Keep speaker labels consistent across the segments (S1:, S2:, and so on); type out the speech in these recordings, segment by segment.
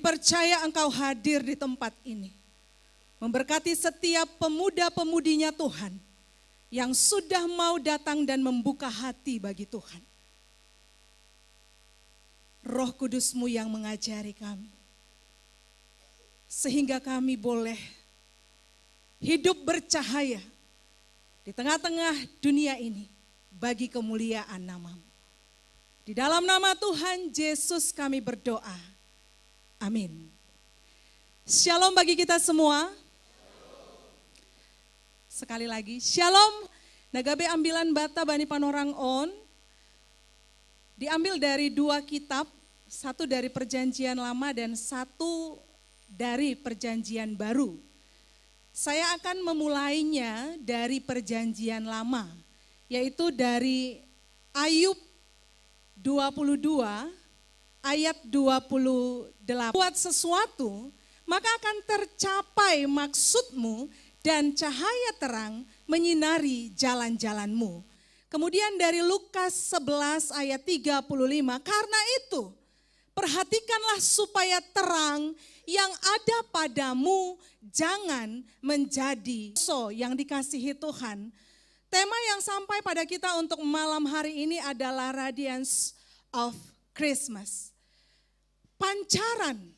S1: Percaya Engkau hadir di tempat ini, memberkati setiap pemuda-pemudinya Tuhan, yang sudah mau datang dan membuka hati bagi Tuhan. Roh Kudus-Mu yang mengajari kami, sehingga kami boleh hidup bercahaya di tengah-tengah dunia ini, bagi kemuliaan nama-Mu. Di dalam nama Tuhan Yesus kami berdoa. Amin. Shalom bagi kita semua. Sekali lagi, shalom. Nagabe ambilan bata bani panorang on. Diambil dari 2 kitab, satu dari Perjanjian Lama dan satu dari Perjanjian Baru. Saya akan memulainya dari Perjanjian Lama, yaitu dari Ayub 22 ayat 28. Buat sesuatu, maka akan tercapai maksudmu dan cahaya terang menyinari jalan-jalanmu. Kemudian dari Lukas 11 ayat 35, karena itu perhatikanlah supaya terang yang ada padamu jangan menjadi yang dikasihi Tuhan. Tema yang sampai pada kita untuk malam hari ini adalah Radiance of Christmas. Pancaran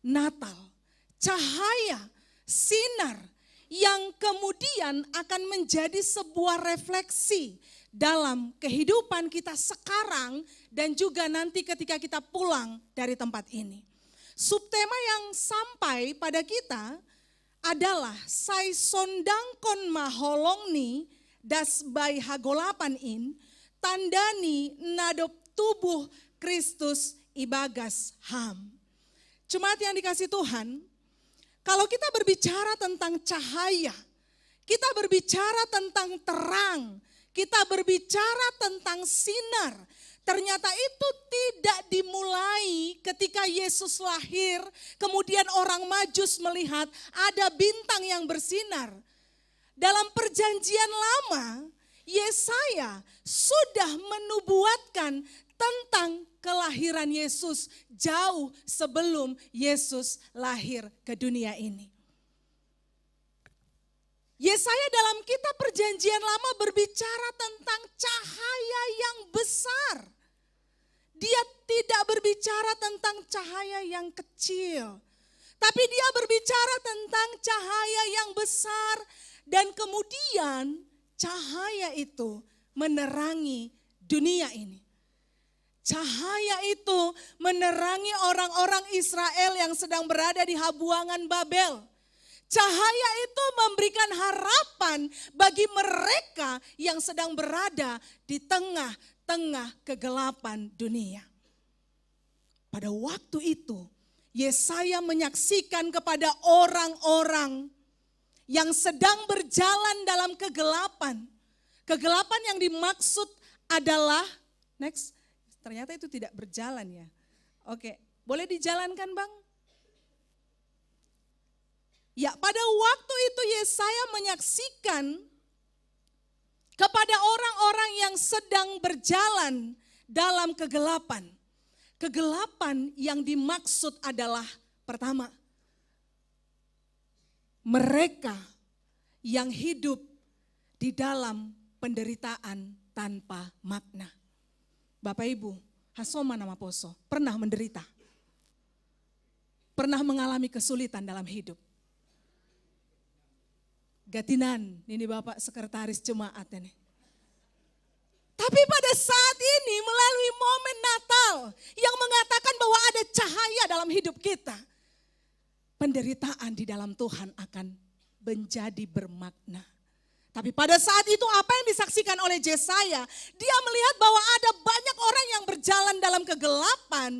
S1: Natal, cahaya, sinar yang kemudian akan menjadi sebuah refleksi dalam kehidupan kita sekarang dan juga nanti ketika kita pulang dari tempat ini. Subtema yang sampai pada kita adalah Sai sondangkon maholongni das by hagolapan in tandani nadop tubuh Kristus ibagas ham. Jemaat yang dikasih Tuhan, kalau kita berbicara tentang cahaya, kita berbicara tentang terang, kita berbicara tentang sinar, ternyata itu tidak dimulai ketika Yesus lahir, kemudian orang Majus melihat ada bintang yang bersinar. Dalam Perjanjian Lama, Yesaya sudah menubuatkan tentang kelahiran Yesus jauh sebelum Yesus lahir ke dunia ini. Yesaya dalam kitab Perjanjian Lama berbicara tentang cahaya yang besar. Dia tidak berbicara tentang cahaya yang kecil, tapi dia berbicara tentang cahaya yang besar dan kemudian cahaya itu menerangi dunia ini. Cahaya itu menerangi orang-orang Israel yang sedang berada di habuangan Babel. Cahaya itu memberikan harapan bagi mereka yang sedang berada di tengah-tengah kegelapan dunia. Pada waktu itu, Yesaya menyaksikan kepada orang-orang yang sedang berjalan dalam kegelapan. Kegelapan yang dimaksud adalah, next, ternyata itu tidak berjalan ya. Oke, boleh dijalankan Bang? Ya, pada waktu itu Yesaya menyaksikan kepada orang-orang yang sedang berjalan dalam kegelapan. Kegelapan yang dimaksud adalah pertama, mereka yang hidup di dalam penderitaan tanpa makna. Bapak Ibu, Hasoma nama Poso, pernah menderita? Pernah mengalami kesulitan dalam hidup? Gatinan, ini Bapak sekretaris jemaat ini. Tapi pada saat ini melalui momen Natal yang mengatakan bahwa ada cahaya dalam hidup kita, penderitaan di dalam Tuhan akan menjadi bermakna. Tapi pada saat itu apa yang disaksikan oleh Yesaya, dia melihat bahwa ada banyak orang yang berjalan dalam kegelapan.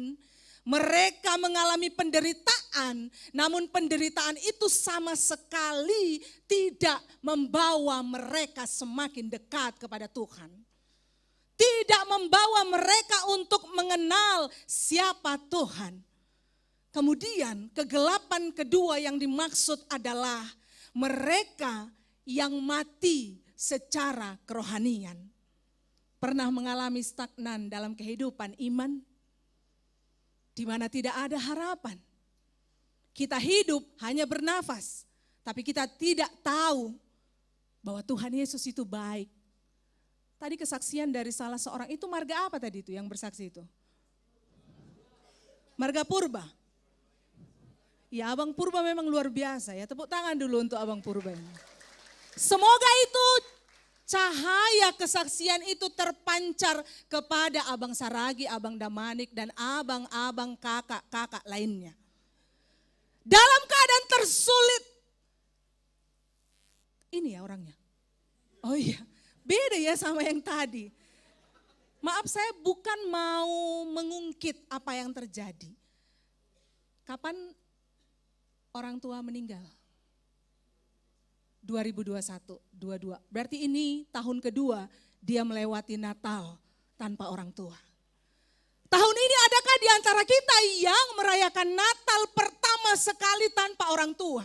S1: Mereka mengalami penderitaan, namun penderitaan itu sama sekali tidak membawa mereka semakin dekat kepada Tuhan. Tidak membawa mereka untuk mengenal siapa Tuhan. Kemudian kegelapan kedua yang dimaksud adalah mereka yang mati secara kerohanian. Pernah mengalami stagnan dalam kehidupan iman? Di mana tidak ada harapan. Kita hidup hanya bernafas, tapi kita tidak tahu bahwa Tuhan Yesus itu baik. Tadi kesaksian dari salah seorang, itu marga apa tadi itu yang bersaksi itu? Marga Purba. Ya, Abang Purba memang luar biasa ya. Tepuk tangan dulu untuk Abang Purba ini. Semoga itu cahaya kesaksian itu terpancar kepada Abang Saragi, Abang Damanik, dan abang-abang kakak-kakak lainnya. Dalam keadaan tersulit. Ini ya orangnya. Oh iya, beda ya sama yang tadi. Maaf, saya bukan mau mengungkit apa yang terjadi. Kapan orang tua meninggal? 2021, 22. Berarti ini tahun kedua dia melewati Natal tanpa orang tua. Tahun ini adakah di antara kita yang merayakan Natal pertama sekali tanpa orang tua?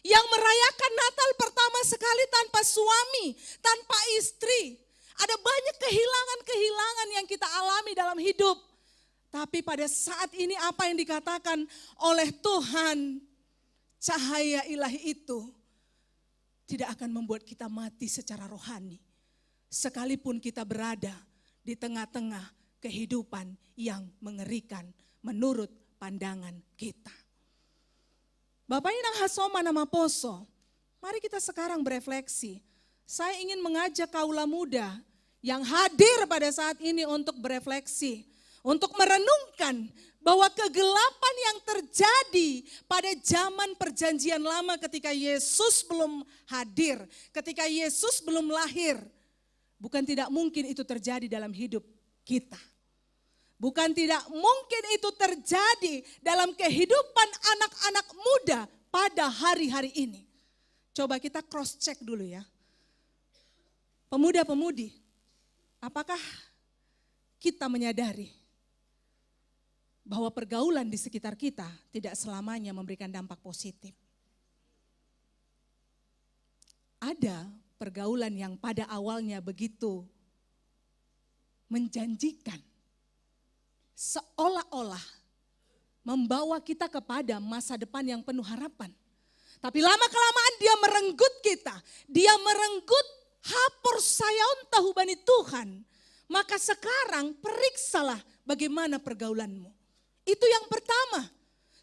S1: Yang merayakan Natal pertama sekali tanpa suami, tanpa istri. Ada banyak kehilangan-kehilangan yang kita alami dalam hidup. Tapi pada saat ini apa yang dikatakan oleh Tuhan, cahaya ilahi itu tidak akan membuat kita mati secara rohani. Sekalipun kita berada di tengah-tengah kehidupan yang mengerikan menurut pandangan kita. Bapak Inang Hasoma nama Poso, mari kita sekarang berefleksi. Saya ingin mengajak kaula muda yang hadir pada saat ini untuk berefleksi. Untuk merenungkan bahwa kegelapan yang terjadi pada zaman perjanjian lama ketika Yesus belum hadir, ketika Yesus belum lahir, bukan tidak mungkin itu terjadi dalam hidup kita. Bukan tidak mungkin itu terjadi dalam kehidupan anak-anak muda pada hari-hari ini. Coba kita cross check dulu ya. Pemuda-pemudi, apakah kita menyadari bahwa pergaulan di sekitar kita tidak selamanya memberikan dampak positif? Ada pergaulan yang pada awalnya begitu menjanjikan, seolah-olah membawa kita kepada masa depan yang penuh harapan. Tapi lama-kelamaan dia merenggut kita, dia merenggut hapor sayaon tahu bani Tuhan. Maka sekarang periksalah bagaimana pergaulanmu. Itu yang pertama,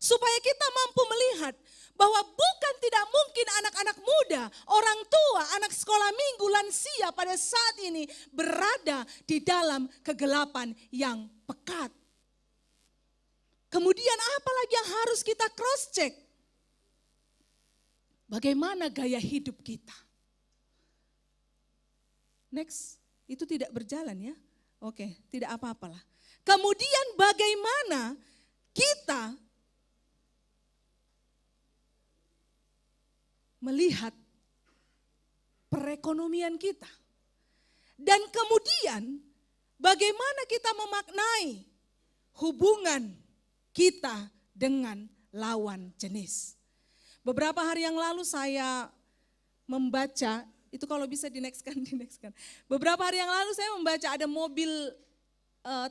S1: supaya kita mampu melihat bahwa bukan tidak mungkin anak-anak muda, orang tua, anak sekolah minggu, lansia pada saat ini berada di dalam kegelapan yang pekat. Kemudian apa lagi yang harus kita cross check? Bagaimana gaya hidup kita? Next, itu tidak berjalan ya. Oke, tidak apa-apalah. Kemudian bagaimana kita melihat perekonomian kita. Dan kemudian bagaimana kita memaknai hubungan kita dengan lawan jenis. Beberapa hari yang lalu saya membaca, itu kalau bisa di-nextkan. Beberapa hari yang lalu saya membaca ada mobil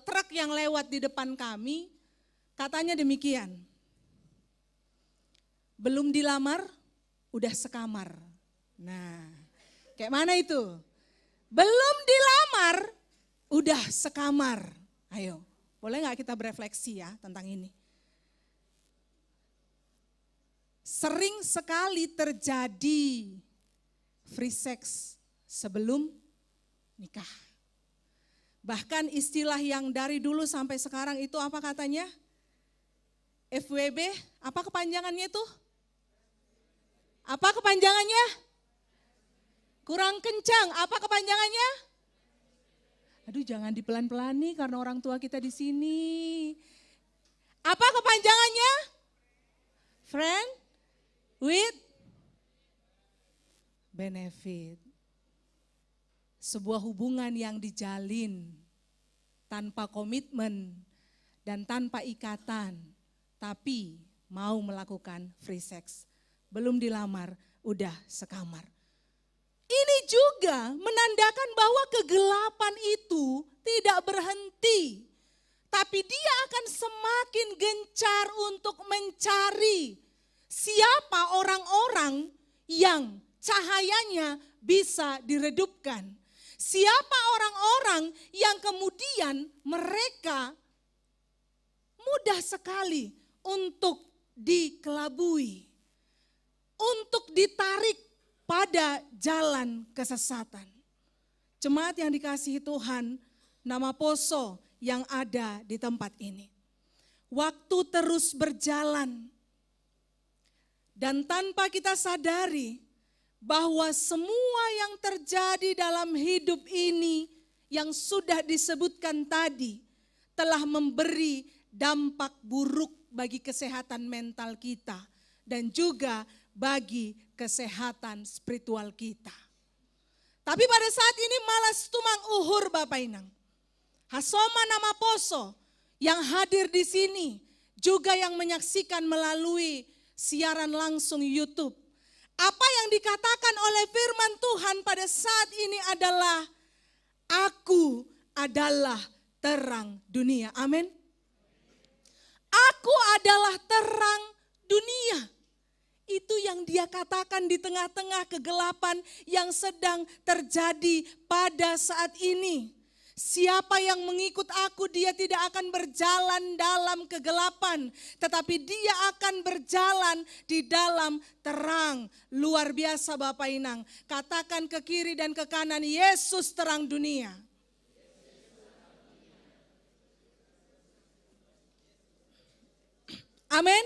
S1: truk yang lewat di depan kami, katanya demikian. Belum dilamar, udah sekamar. Nah, kayak mana itu? Belum dilamar, udah sekamar. Ayo, boleh gak kita berefleksi ya tentang ini? Sering sekali terjadi free sex sebelum nikah. Bahkan istilah yang dari dulu sampai sekarang itu apa katanya? FWB, apa kepanjangannya itu? Apa kepanjangannya? Kurang kencang, apa kepanjangannya? Aduh, jangan dipelan-pelan nih karena orang tua kita di sini. Apa kepanjangannya? Friend with benefit. Sebuah hubungan yang dijalin tanpa komitmen dan tanpa ikatan, tapi mau melakukan free sex. Belum dilamar, udah sekamar. Ini juga menandakan bahwa kegelapan itu tidak berhenti. Tapi dia akan semakin gencar untuk mencari siapa orang-orang yang cahayanya bisa diredupkan. Siapa orang-orang yang kemudian mereka mudah sekali untuk dikelabui, untuk ditarik pada jalan kesesatan. Jemaat yang dikasihi Tuhan, nama Poso yang ada di tempat ini. Waktu terus berjalan dan tanpa kita sadari bahwa semua yang terjadi dalam hidup ini yang sudah disebutkan tadi telah memberi dampak buruk bagi kesehatan mental kita dan juga bagi kesehatan spiritual kita. Tapi pada saat ini malas tumang uhur Bapak Inang. Hasoma nama Poso yang hadir di sini juga yang menyaksikan melalui siaran langsung YouTube. Apa yang dikatakan oleh firman Tuhan pada saat ini adalah aku adalah terang dunia. Amin. Aku adalah terang dunia. Itu yang dia katakan di tengah-tengah kegelapan yang sedang terjadi pada saat ini. Siapa yang mengikut aku, dia tidak akan berjalan dalam kegelapan, tetapi dia akan berjalan di dalam terang. Luar biasa Bapak Inang. Katakan ke kiri dan ke kanan, Yesus terang dunia. Amin.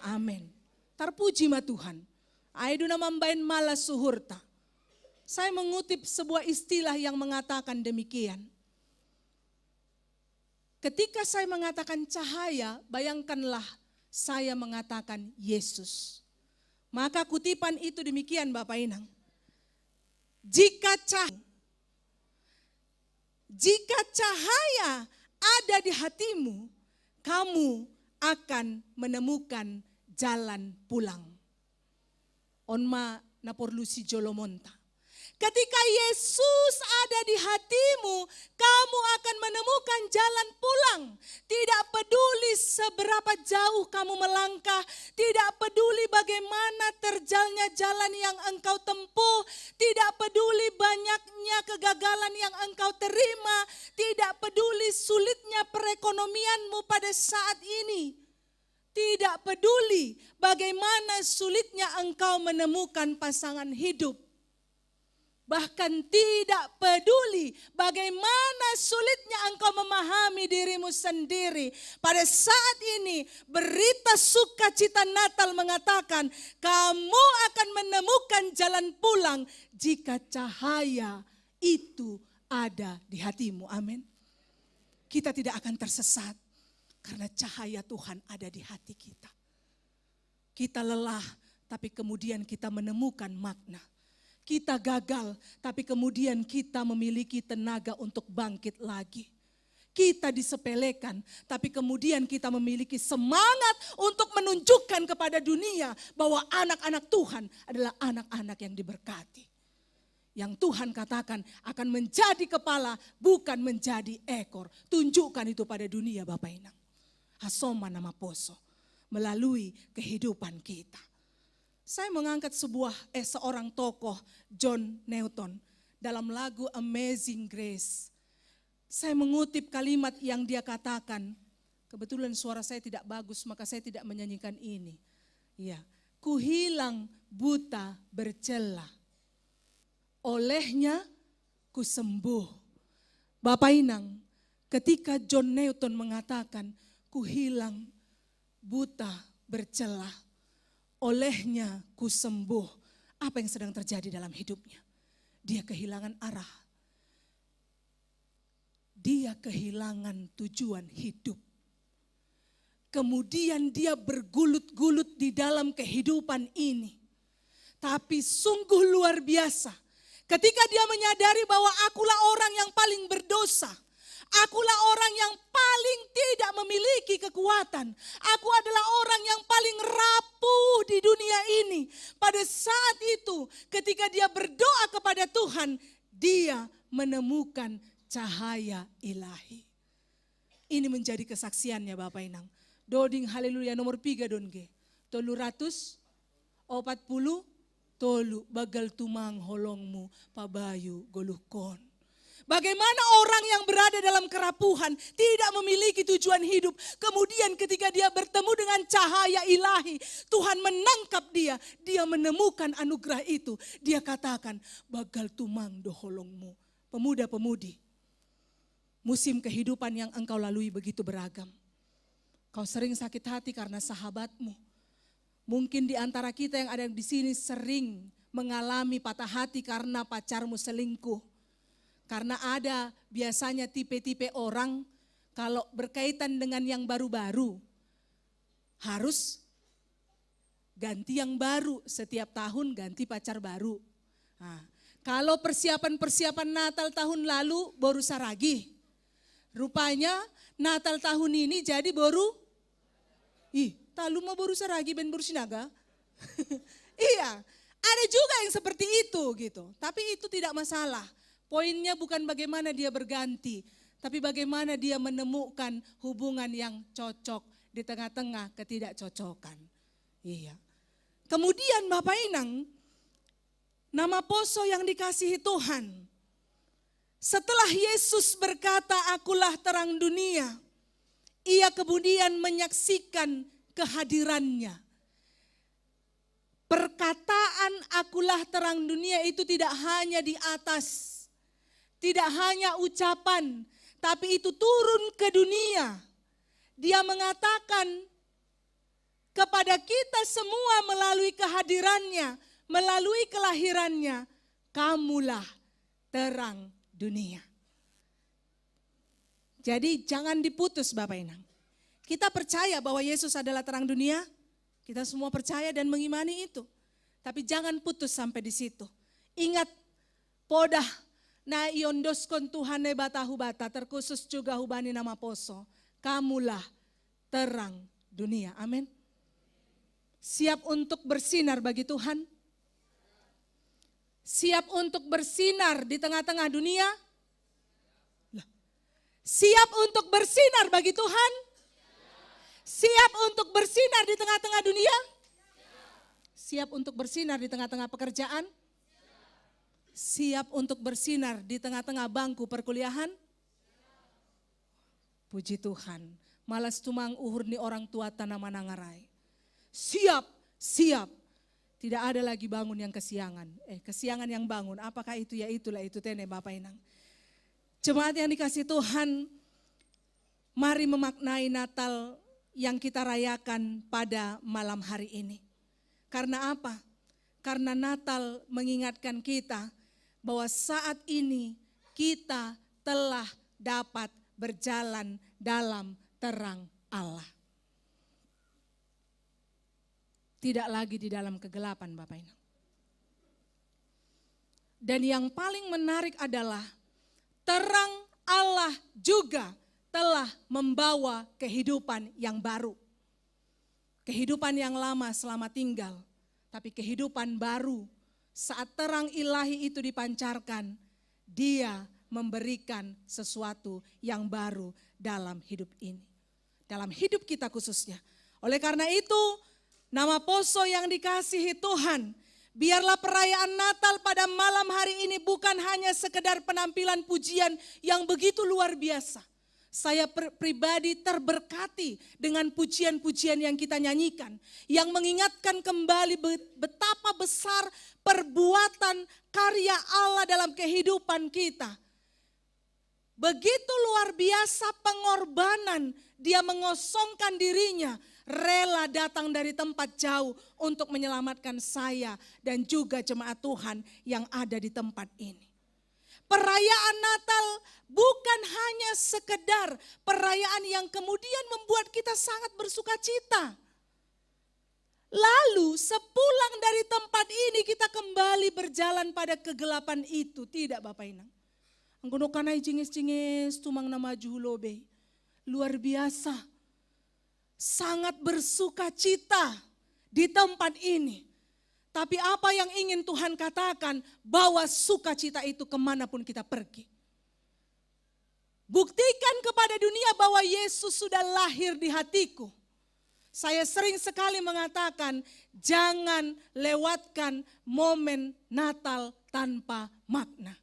S1: Amin. Terpuji ma Tuhan. Aiduna mambain malas suhurta. Saya mengutip sebuah istilah yang mengatakan demikian. Ketika saya mengatakan cahaya, bayangkanlah saya mengatakan Yesus. Maka kutipan itu demikian Bapak Inang. Jika cahaya ada di hatimu, kamu akan menemukan jalan pulang. Onma naporlusi jolomonta. Ketika Yesus ada di hatimu, kamu akan menemukan jalan pulang. Tidak peduli seberapa jauh kamu melangkah, tidak peduli bagaimana terjalnya jalan yang engkau tempuh, tidak peduli banyaknya kegagalan yang engkau terima, tidak peduli sulitnya perekonomianmu pada saat ini. Tidak peduli bagaimana sulitnya engkau menemukan pasangan hidup. Bahkan tidak peduli bagaimana sulitnya engkau memahami dirimu sendiri. Pada saat ini berita sukacita Natal mengatakan kamu akan menemukan jalan pulang jika cahaya itu ada di hatimu. Amin. Kita tidak akan tersesat karena cahaya Tuhan ada di hati kita. Kita lelah tapi kemudian kita menemukan makna. Kita gagal, tapi kemudian kita memiliki tenaga untuk bangkit lagi. Kita disepelekan, tapi kemudian kita memiliki semangat untuk menunjukkan kepada dunia bahwa anak-anak Tuhan adalah anak-anak yang diberkati. Yang Tuhan katakan akan menjadi kepala, bukan menjadi ekor. Tunjukkan itu pada dunia Bapak Inang. Hasoma nama poso, melalui kehidupan kita. Saya mengangkat seorang tokoh, John Newton, dalam lagu Amazing Grace. Saya mengutip kalimat yang dia katakan. Kebetulan suara saya tidak bagus, maka saya tidak menyanyikan ini. Ya, ku hilang buta bercela, olehnya ku sembuh. Bapak Inang, ketika John Newton mengatakan, ku hilang buta bercela, olehnya ku sembuh. Apa yang sedang terjadi dalam hidupnya? Dia kehilangan arah. Dia kehilangan tujuan hidup. Kemudian dia bergulut-gulut di dalam kehidupan ini. Tapi sungguh luar biasa. Ketika dia menyadari bahwa akulah orang yang paling berdosa. Akulah orang yang paling tidak memiliki kekuatan. Aku adalah orang yang paling rapuh di dunia ini. Pada saat itu ketika dia berdoa kepada Tuhan, dia menemukan cahaya ilahi. Ini menjadi kesaksiannya Bapak Inang. Doding haleluya nomor 3 donge. 340 tolu bagal tumang holongmu pabayu goluhkon. Bagaimana orang yang berada dalam kerapuhan, tidak memiliki tujuan hidup. Kemudian ketika dia bertemu dengan cahaya ilahi, Tuhan menangkap dia. Dia menemukan anugerah itu. Dia katakan, bagal tumang doholongmu. Pemuda-pemudi, musim kehidupan yang engkau lalui begitu beragam. Kau sering sakit hati karena sahabatmu. Mungkin di antara kita yang ada di sini sering mengalami patah hati karena pacarmu selingkuh. Karena ada biasanya tipe-tipe orang kalau berkaitan dengan yang baru-baru harus ganti yang baru, setiap tahun ganti pacar baru. Nah, kalau persiapan-persiapan Natal tahun lalu baru saragi. Rupanya Natal tahun ini jadi baru, talu mau baru saragi ben baru sinaga. Iya, ada juga yang seperti itu gitu. Tapi itu tidak masalah. Poinnya bukan bagaimana dia berganti, tapi bagaimana dia menemukan hubungan yang cocok di tengah-tengah ketidakcocokan. Iya. Kemudian Bapak Inang, nama poso yang dikasihi Tuhan. Setelah Yesus berkata, akulah terang dunia, ia kemudian menyaksikan kehadirannya. Perkataan akulah terang dunia itu tidak hanya di atas. Tidak hanya ucapan, tapi itu turun ke dunia. Dia mengatakan kepada kita semua melalui kehadirannya, melalui kelahirannya, kamulah terang dunia. Jadi jangan diputus Bapak Inang. Kita percaya bahwa Yesus adalah terang dunia, kita semua percaya dan mengimani itu. Tapi jangan putus sampai di situ. Ingat, podah na iondoskon Tuhan batahu bata, terkhusus juga hubani nama poso. Kamulah terang dunia. Amin. Siap untuk bersinar bagi Tuhan? Siap untuk bersinar di tengah-tengah dunia? Siap untuk bersinar bagi Tuhan? Siap untuk bersinar di tengah-tengah dunia? Siap untuk bersinar di tengah-tengah pekerjaan? Siap untuk bersinar di tengah-tengah bangku perkuliahan? Puji Tuhan. Malas tumang uhur ni orang tua tanah manangarai. Siap, siap. Tidak ada lagi bangun yang kesiangan. Kesiangan yang bangun. Apakah itu? Ya itulah itu tene Bapak Inang. Jemaat yang dikasih Tuhan, mari memaknai Natal yang kita rayakan pada malam hari ini. Karena apa? Karena Natal mengingatkan kita bahwa saat ini kita telah dapat berjalan dalam terang Allah. Tidak lagi di dalam kegelapan Bapak Ibu. Dan yang paling menarik adalah terang Allah juga telah membawa kehidupan yang baru. Kehidupan yang lama selamat tinggal, tapi kehidupan baru saat terang ilahi itu dipancarkan, Dia memberikan sesuatu yang baru dalam hidup ini. Dalam hidup kita khususnya. Oleh karena itu, nama Poso yang dikasihi Tuhan, biarlah perayaan Natal pada malam hari ini bukan hanya sekedar penampilan pujian yang begitu luar biasa. Saya pribadi terberkati dengan pujian-pujian yang kita nyanyikan, yang mengingatkan kembali betapa besar perbuatan karya Allah dalam kehidupan kita. Begitu luar biasa pengorbanan, Dia mengosongkan dirinya, rela datang dari tempat jauh untuk menyelamatkan saya dan juga jemaat Tuhan yang ada di tempat ini. Perayaan Natal bukan hanya sekedar perayaan yang kemudian membuat kita sangat bersuka cita. Lalu sepulang dari tempat ini kita kembali berjalan pada kegelapan itu. Tidak Bapak Inang. Anggunokanai jingis-jingis tumang nama juhulobe. Luar biasa. Sangat bersuka cita di tempat ini. Tapi apa yang ingin Tuhan katakan, bawa sukacita itu kemanapun kita pergi. Buktikan kepada dunia bahwa Yesus sudah lahir di hatiku. Saya sering sekali mengatakan, jangan lewatkan momen Natal tanpa makna.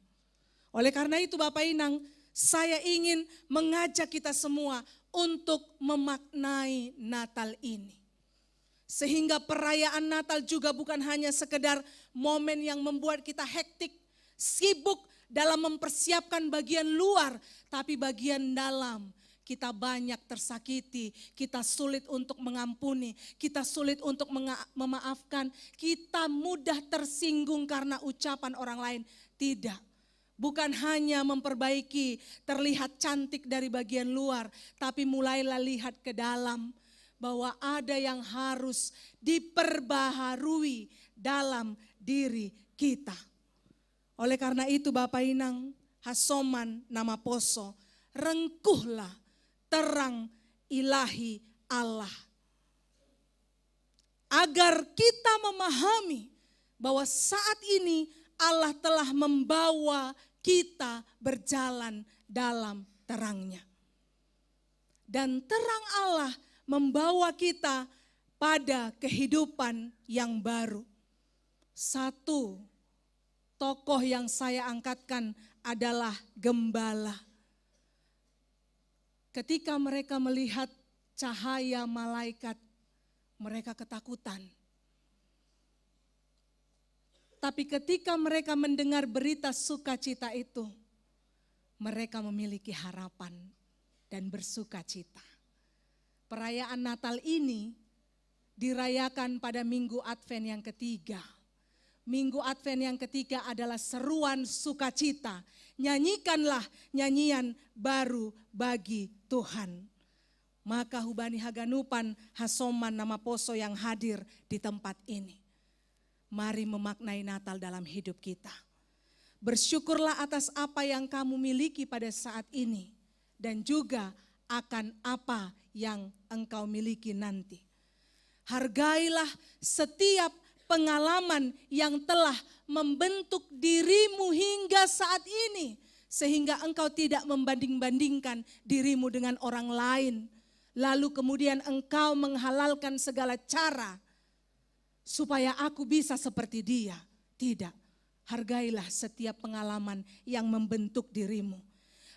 S1: Oleh karena itu Bapak Inang, saya ingin mengajak kita semua untuk memaknai Natal ini. Sehingga perayaan Natal juga bukan hanya sekedar momen yang membuat kita hektik, sibuk dalam mempersiapkan bagian luar, tapi bagian dalam kita banyak tersakiti, kita sulit untuk mengampuni, kita sulit untuk memaafkan, kita mudah tersinggung karena ucapan orang lain. Tidak, bukan hanya memperbaiki terlihat cantik dari bagian luar, tapi mulailah lihat ke dalam. Bahwa ada yang harus diperbaharui dalam diri kita. Oleh karena itu Bapak Inang, Hasoman nama Poso, rengkuhlah terang ilahi Allah. Agar kita memahami bahwa saat ini Allah telah membawa kita berjalan dalam terangnya. Dan terang Allah membawa kita pada kehidupan yang baru. Satu tokoh yang saya angkatkan adalah gembala. Ketika mereka melihat cahaya malaikat, mereka ketakutan. Tapi ketika mereka mendengar berita sukacita itu, mereka memiliki harapan dan bersukacita. Perayaan Natal ini dirayakan pada Minggu Advent yang ketiga. Minggu Advent yang ketiga adalah seruan sukacita. Nyanyikanlah nyanyian baru bagi Tuhan. Maka Hubani Haganupan Hasoman nama Poso yang hadir di tempat ini. Mari memaknai Natal dalam hidup kita. Bersyukurlah atas apa yang kamu miliki pada saat ini. Dan juga akan apa yang engkau miliki nanti. Hargailah setiap pengalaman yang telah membentuk dirimu hingga saat ini. Sehingga engkau tidak membanding-bandingkan dirimu dengan orang lain. Lalu kemudian engkau menghalalkan segala cara supaya aku bisa seperti dia. Tidak, hargailah setiap pengalaman yang membentuk dirimu.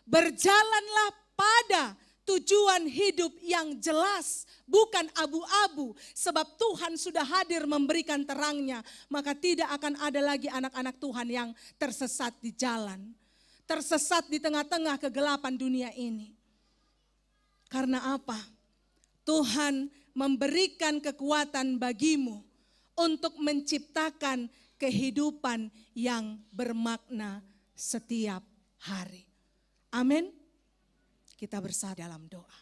S1: Berjalanlah pada tujuan hidup yang jelas, bukan abu-abu. Sebab Tuhan sudah hadir memberikan terangnya, maka tidak akan ada lagi anak-anak Tuhan yang tersesat di jalan. Tersesat di tengah-tengah kegelapan dunia ini. Karena apa? Tuhan memberikan kekuatan bagimu untuk menciptakan kehidupan yang bermakna setiap hari. Amin. Kita bersatu dalam doa.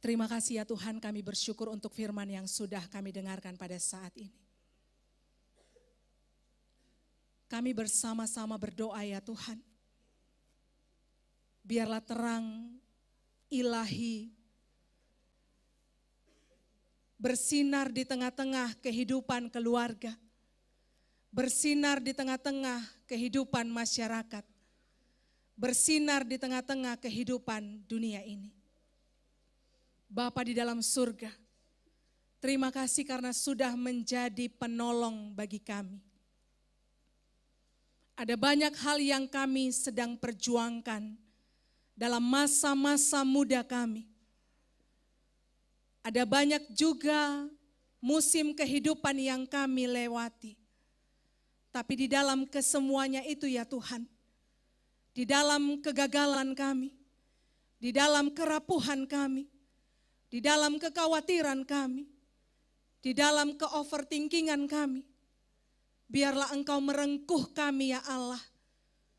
S1: Terima kasih ya Tuhan, kami bersyukur untuk firman yang sudah kami dengarkan pada saat ini. Kami bersama-sama berdoa ya Tuhan. Biarlah terang ilahi bersinar di tengah-tengah kehidupan keluarga. Bersinar di tengah-tengah kehidupan masyarakat. Bersinar di tengah-tengah kehidupan dunia ini. Bapa di dalam surga, terima kasih karena sudah menjadi penolong bagi kami. Ada banyak hal yang kami sedang perjuangkan dalam masa-masa muda kami. Ada banyak juga musim kehidupan yang kami lewati. Tapi di dalam kesemuanya itu ya Tuhan, di dalam kegagalan kami, di dalam kerapuhan kami, di dalam kekhawatiran kami, di dalam ke-overthinkingan kami, biarlah Engkau merengkuh kami ya Allah,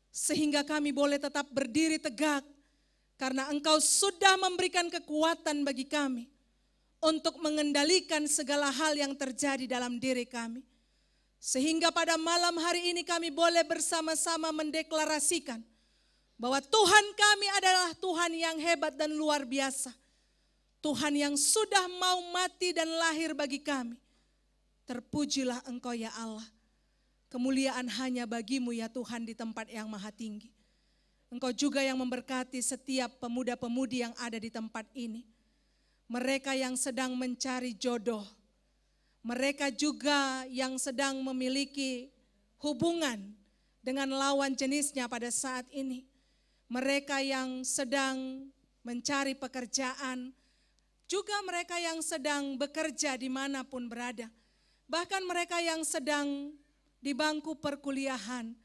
S1: sehingga kami boleh tetap berdiri tegak, karena Engkau sudah memberikan kekuatan bagi kami, untuk mengendalikan segala hal yang terjadi dalam diri kami. Sehingga pada malam hari ini kami boleh bersama-sama mendeklarasikan bahwa Tuhan kami adalah Tuhan yang hebat dan luar biasa. Tuhan yang sudah mau mati dan lahir bagi kami. Terpujilah Engkau ya Allah. Kemuliaan hanya bagimu ya Tuhan di tempat yang maha tinggi. Engkau juga yang memberkati setiap pemuda-pemudi yang ada di tempat ini. Mereka yang sedang mencari jodoh. Mereka juga yang sedang memiliki hubungan dengan lawan jenisnya pada saat ini. Mereka yang sedang mencari pekerjaan. Juga mereka yang sedang bekerja dimanapun berada. Bahkan mereka yang sedang di bangku perkuliahan.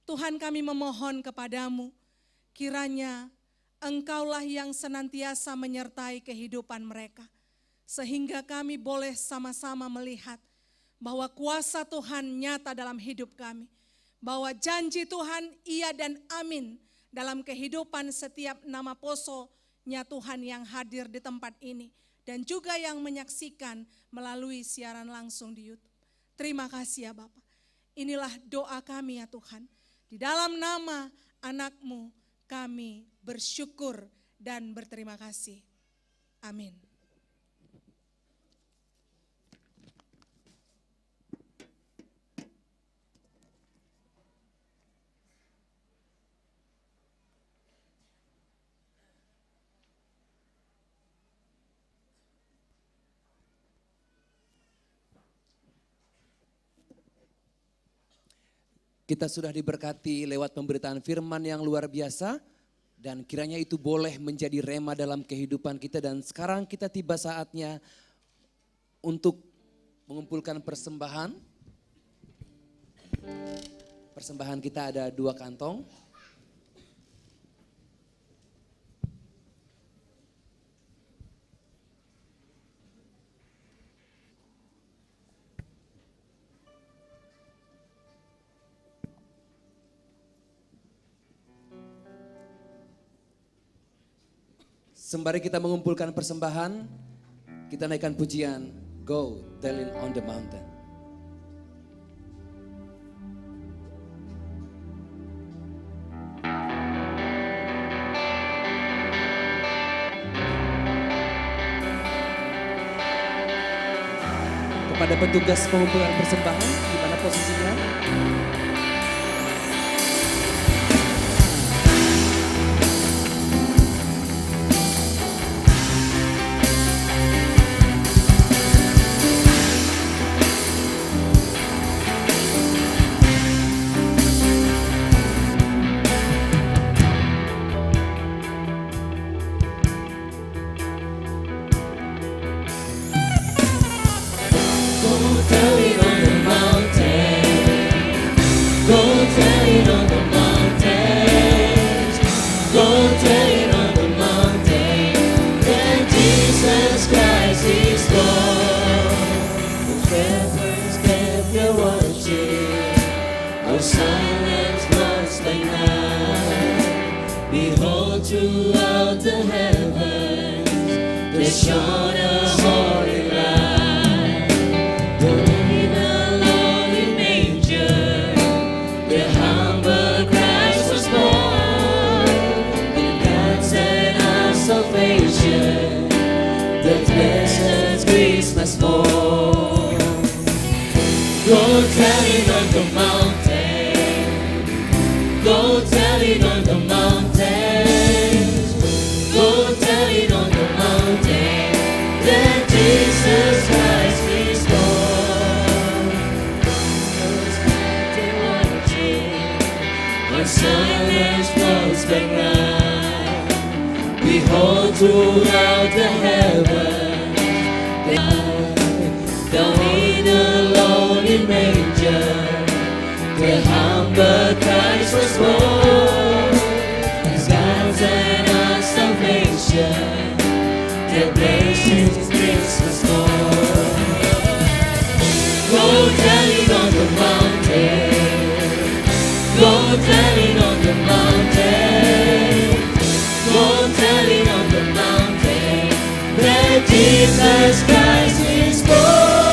S1: Tuhan kami memohon kepadamu, kiranya Engkaulah yang senantiasa menyertai kehidupan mereka. Sehingga kami boleh sama-sama melihat bahwa kuasa Tuhan nyata dalam hidup kami. Bahwa janji Tuhan iya dan amin dalam kehidupan setiap nama posonya Tuhan yang hadir di tempat ini. Dan juga yang menyaksikan melalui siaran langsung di YouTube. Terima kasih ya Bapak. Inilah doa kami ya Tuhan. Di dalam nama anak-Mu kami bersyukur dan berterima kasih. Amin.
S2: Kita sudah diberkati lewat pemberitaan firman yang luar biasa. Dan kiranya itu boleh menjadi rema dalam kehidupan kita. Dan sekarang kita tiba saatnya untuk mengumpulkan persembahan. Persembahan kita ada 2 kantong. Sembari kita mengumpulkan persembahan, kita naikkan pujian Go Telling on the Mountain. Kepada petugas pengumpulan persembahan, di mana posisinya?
S3: tell it on the mountain. Go tell it on the mountains. Go tell it on the mountain that Jesus Christ is Lord. The shepherds kept their watching, no silence was by night. Behold, throughout the heavens there shone a holy light. In a lonely manger, the humble Christ was born. God sent us salvation, the blessed Christmas morn. Go tell it on the mountain. Go tell it on the mountains. Go tell it on the mountain that Jesus Christ is Lord. They watching, but silence flows the ground. Behold, throughout the heavens, down in a lonely manger, the humble Christ was born. As God sent us salvation, the blessed Christmas morn. Go tell it on the mountain. Go tell it on the mountain. Go tell it on the mountain that Jesus Christ is born.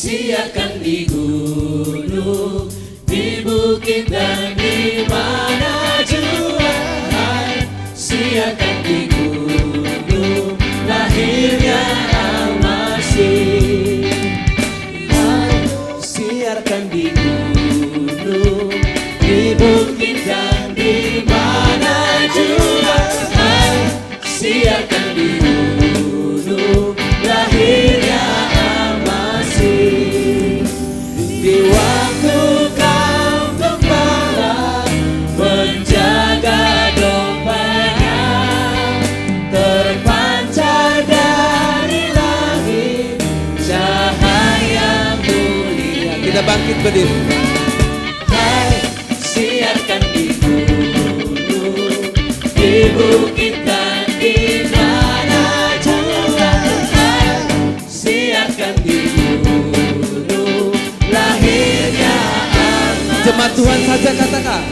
S3: Siarkan di gunung, di bukit dan di mana jua. Hai, siarkan di gunung, lahirnya Al-Masih. Hai, siarkan di gunung, di bukit dan di mana jua. Hai, siarkan di gunung, lahirnya di waktu kau gembala menjaga dombanya, terpancar dari langit cahaya mulia.
S2: Kita bangkit berdiri.
S3: Hai, siarkan di gunung, di bukit dan di mana jua. Hai, siarkan di gunung, lahirnya Allah.
S2: Jemaat Tuhan saja katakan.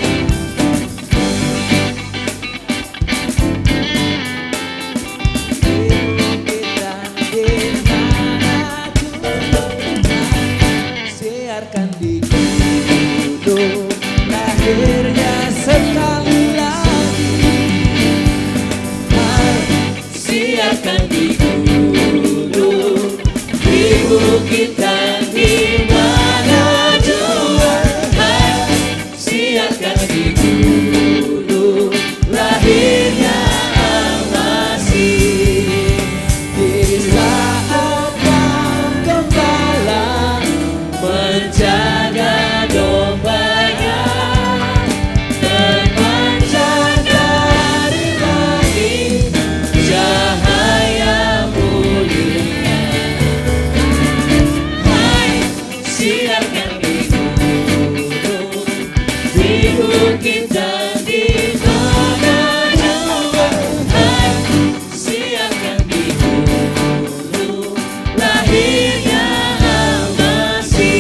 S3: Siarkan di gunung, lahirnya sekali lagi. Hai, siarkan di gunung, di bukit dan di mana jua. Hai, siarkan di gunung, lahirnya Al-Masih. Di saat kau gembala menjaga dombanya, terpancar dari langit cahaya mulia. Hai, siarkan di gunung, di bukit dan di mana jua. Hai, siarkan di gunung, lahirnya Al-Masih.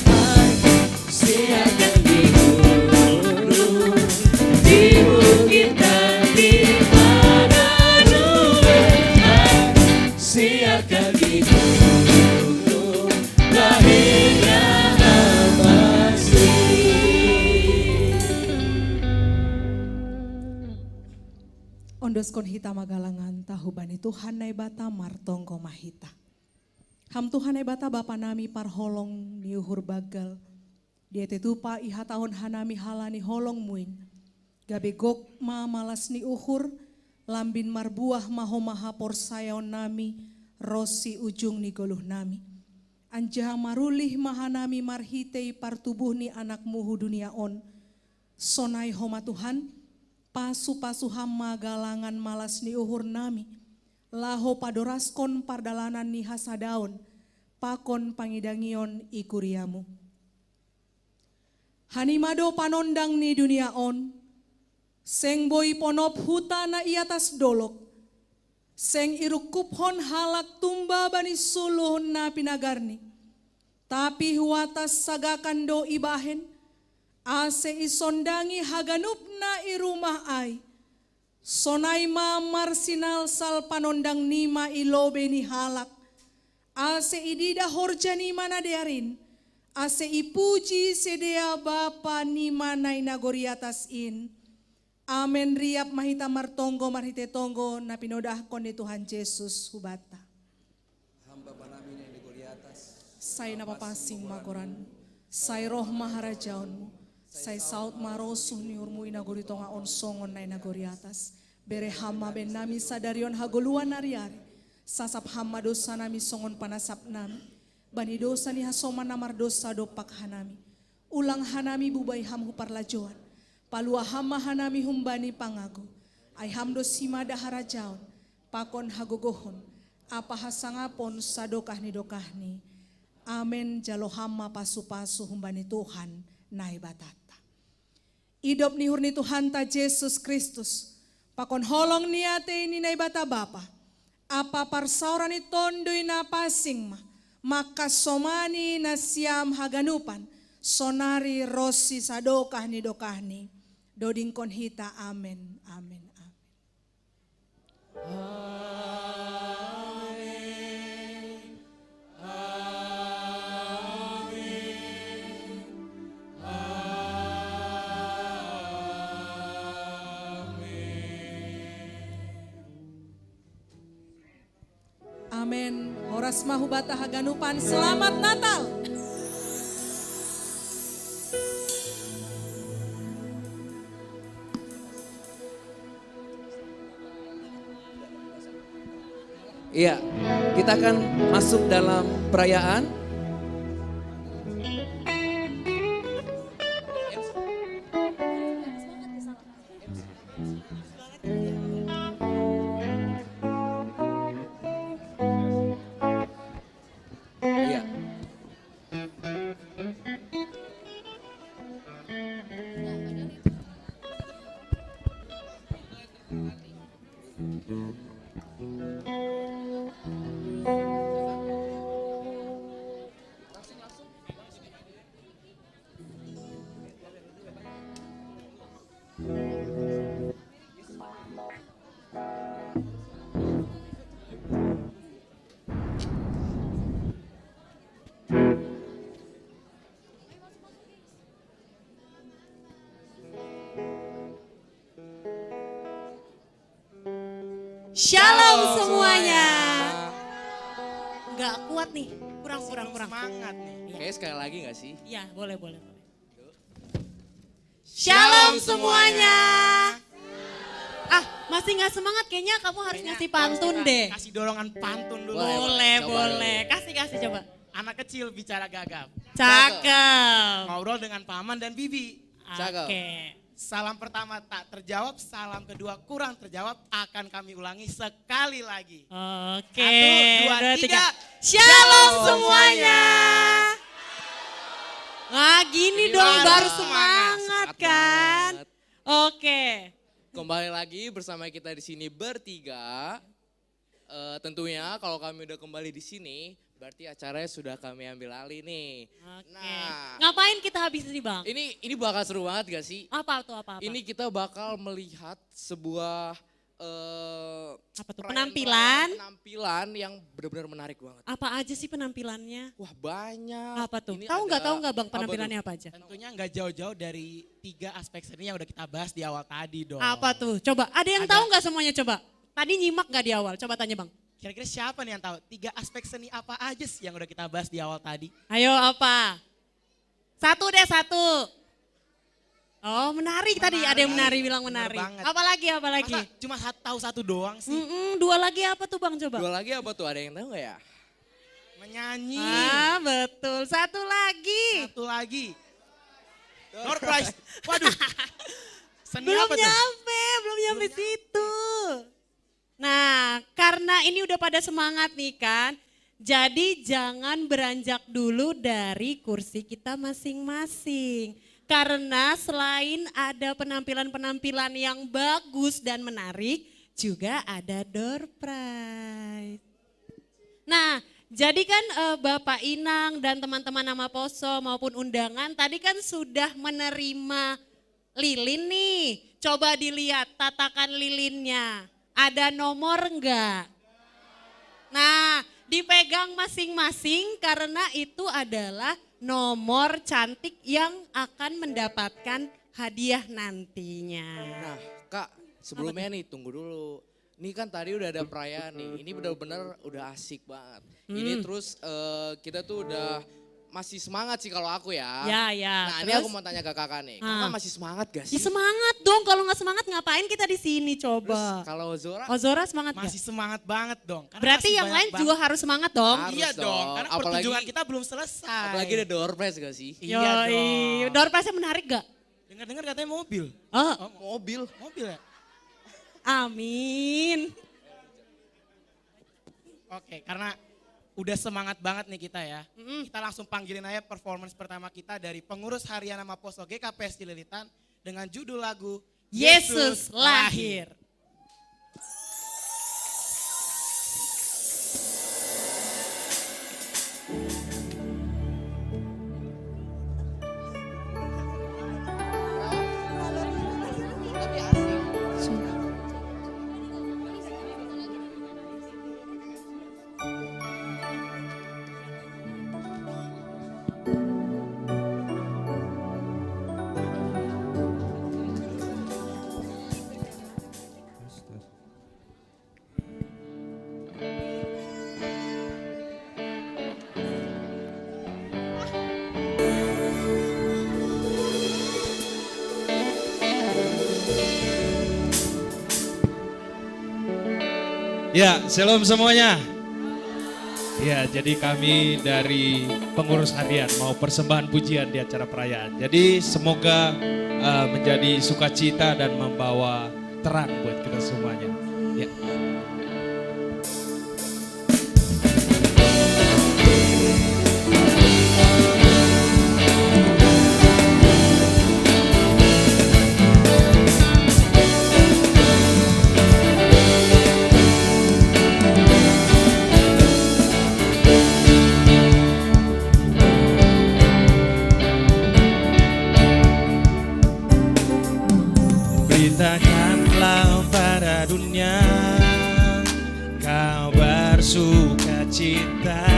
S3: Hai, siarkan di gunung, di bukit dan di mana jua. Hai, siarkan di gunung, lahirnya Al-Masih.
S1: Ondoskon hita magalangan tahubani Tuhan nai bata martong komahita. Ham Tuhan nai bata bapa nami parholong niuhur bagal. Dia tetupa iha tahun hanami halani holong muin. Gabe gok ma malas ni uhur, lambin marbuah mahomaha porsayaon nami, rosi ujung ni goluh nami. Anjaha marulih mahanami marhitei partubuh ni anak muhu dunia on. Sonai homa Tuhan, pasu-pasu hama galangan malas ni uhur nami, laho padoraskon pardalanan ni hasadaon, pakon pangidangion ikuriamu. Hanimado panondang ni dunia on, seng boy ponop huta na iatas dolok, seng irukuphon halak tumba bani suluhon na pinagarni, tapi huatas sagakan do ibahen, ase isondangi haganup na irumah ay, sonai mamar sinal sal panondang nima ilobe ni halak, ase idida horjani mana dearin, ase ipuji sedea bapa ni manay nagori atas in. Amen riap mahita martonggo marhite tonggo na pinodah kon ni Tuhan Yesus hubata.
S2: Hamba panami yang di atas.
S1: Say napapasing magoran, say roh maharajaonmu, say saut marosuh niurmu inagorito nga onsongon na inagori atas. Bere hama ben nami sadarion hagoluan nariari, sasap hama dosa nami songon panasap nami. Bani dosa ni hasoman namar dosa dopak hanami. Ulang hanami bubay hamhu parlajoan. Palua hama hanami humbani pangago. Ay hamdo simada harajaon. Pakon hagogohon. Apa hasangapon sadokah ni dokahni. Amen jalo hama pasu-pasu humbani Tuhan nai batata. Idop ni hurni Tuhan ta Yesus Kristus. Pakon holong niate ini nai bata bapa. Apa parsauran ni tondoi na pasing ma. Maka somani na siam haganupan, sonari rosi sadokah ni dokahni, doding konhita amen, amen, amen. Amin. Horas mahubata haganupan. Selamat Natal.
S2: Iya, kita akan masuk dalam perayaan. Iya.
S4: Shalom semuanya. Gak kuat nih, kurang.
S3: Semangat nih.
S2: Kayaknya sekali lagi gak sih?
S4: Ya boleh. Shalom semuanya. Masih gak semangat kayaknya kamu harus ngasih pantun deh.
S3: Kasih dorongan pantun dulu.
S4: Boleh. Kasih coba.
S3: Anak kecil bicara gagap.
S4: Cakep.
S3: Ngobrol dengan paman dan bibi.
S2: Cakep.
S4: Oke.
S3: Salam pertama tak terjawab, salam kedua kurang terjawab, akan kami ulangi sekali lagi.
S4: Oke.
S3: 1, 2, 3.
S4: Shalom semuanya. Nah gini dong
S3: Gimana?
S4: baru
S3: Semangat,
S4: semangat kan. Oke.
S5: Kembali lagi bersama kita di sini bertiga. Tentunya kalau kami udah kembali di sini, berarti acaranya sudah kami ambil alih nih.
S4: Oke.
S5: Nah,
S4: Ngapain kita habis ini bang?
S5: ini bakal seru banget gak sih?
S4: Apa tuh apa?
S5: Ini kita bakal melihat sebuah
S4: Apa tuh?
S5: penampilan yang benar-benar menarik banget.
S4: Apa aja sih penampilannya?
S5: Wah banyak.
S4: Apa tuh?
S5: Ini
S4: Tahu
S5: ada-
S4: nggak bang
S5: apa
S4: penampilannya
S5: tuh?
S4: apa aja?
S3: Tentunya nggak jauh-jauh dari 3 aspek seni yang udah kita bahas di awal tadi dong.
S4: Apa tuh? Coba. Ada yang
S3: Ada.
S4: tahu nggak semuanya coba? Tadi nyimak nggak di awal? Coba tanya bang.
S3: Kira-kira siapa nih yang tahu 3 aspek seni apa aja sih yang udah kita bahas di awal tadi?
S4: Ayo apa? Satu. Oh menari tadi. Ada yang menari bilang
S3: Bener
S4: menari.
S3: banget.
S4: Apa lagi?
S3: Masa cuma tahu 1 doang sih?
S4: Dua lagi apa tuh bang coba?
S5: Dua lagi apa tuh? Ada yang tahu nggak ya?
S3: Menyanyi.
S4: Betul. Satu lagi.
S3: Satu lagi. Door prize. Waduh. Seni
S4: Belum
S3: apa tuh?
S4: belum nyampe situ. Nah, karena ini udah pada semangat nih kan. Jadi jangan beranjak dulu dari kursi kita masing-masing. Karena selain ada penampilan-penampilan yang bagus dan menarik, juga ada door prize. Nah, jadi kan Bapak Inang dan teman-teman nama Poso maupun undangan tadi kan sudah menerima lilin nih. Coba dilihat tatakan lilinnya. Ada nomor enggak? Nah, dipegang masing-masing karena itu adalah nomor cantik yang akan mendapatkan hadiah nantinya.
S5: Nah, Kak, sebelumnya nih tunggu dulu. Ini kan tadi udah ada perayaan nih. Ini benar-benar udah asik banget. Ini terus kita tuh udah masih semangat sih kalau aku ya.
S4: Ya.
S5: Nah, ini aku mau tanya ke Kakak nih. Kakak masih semangat gak
S4: Ya
S5: sih?
S4: semangat dong, kalau nggak semangat ngapain kita di sini
S5: Terus
S4: coba.
S5: kalau Zora
S4: Oh Zora semangat nggak?
S3: Masih semangat banget dong. Karena
S4: Berarti
S3: masih
S4: yang
S3: banyak
S4: lain juga harus semangat dong.
S5: Harus
S3: Iya dong,
S5: dong.
S3: karena
S5: Apalagi-
S3: pertunjukan kita belum selesai.
S5: apalagi ada door prize gak sih?
S3: Iya dong.
S4: Door prize menarik gak?
S3: Dengar-dengar katanya mobil.
S4: Oh,
S5: Mobil.
S3: Mobil ya?
S4: amin.
S3: Oke, karena udah semangat banget nih kita ya. Kita langsung panggilin aja performance pertama kita dari pengurus harian nama Poso GKPS Cililitan dengan judul lagu
S4: Yesus lahir.
S6: Ya, shalom semuanya. Ya, jadi kami dari pengurus harian mau persembahan pujian di acara perayaan. Jadi semoga menjadi sukacita dan membawa terang buat kita semuanya. Ya. Beritakanlah pada dunia kabar sukacita.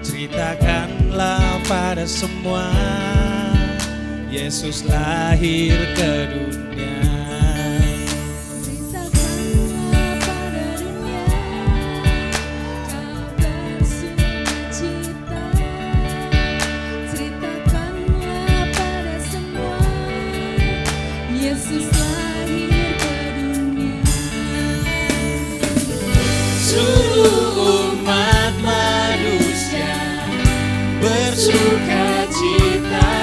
S6: Ceritakanlah pada semua Yesus lahir ke dunia.
S7: Ceritakanlah pada dunia kabar sukacita. Ceritakanlah pada semua Yesus lahir ke dunia.
S6: Seluruh umat manusia bersukacita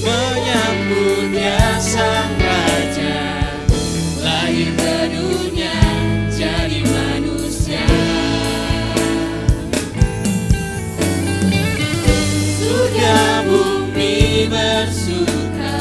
S6: menyambutnya sang raja lahir ke dunia jadi manusia. Surga bumi bersuka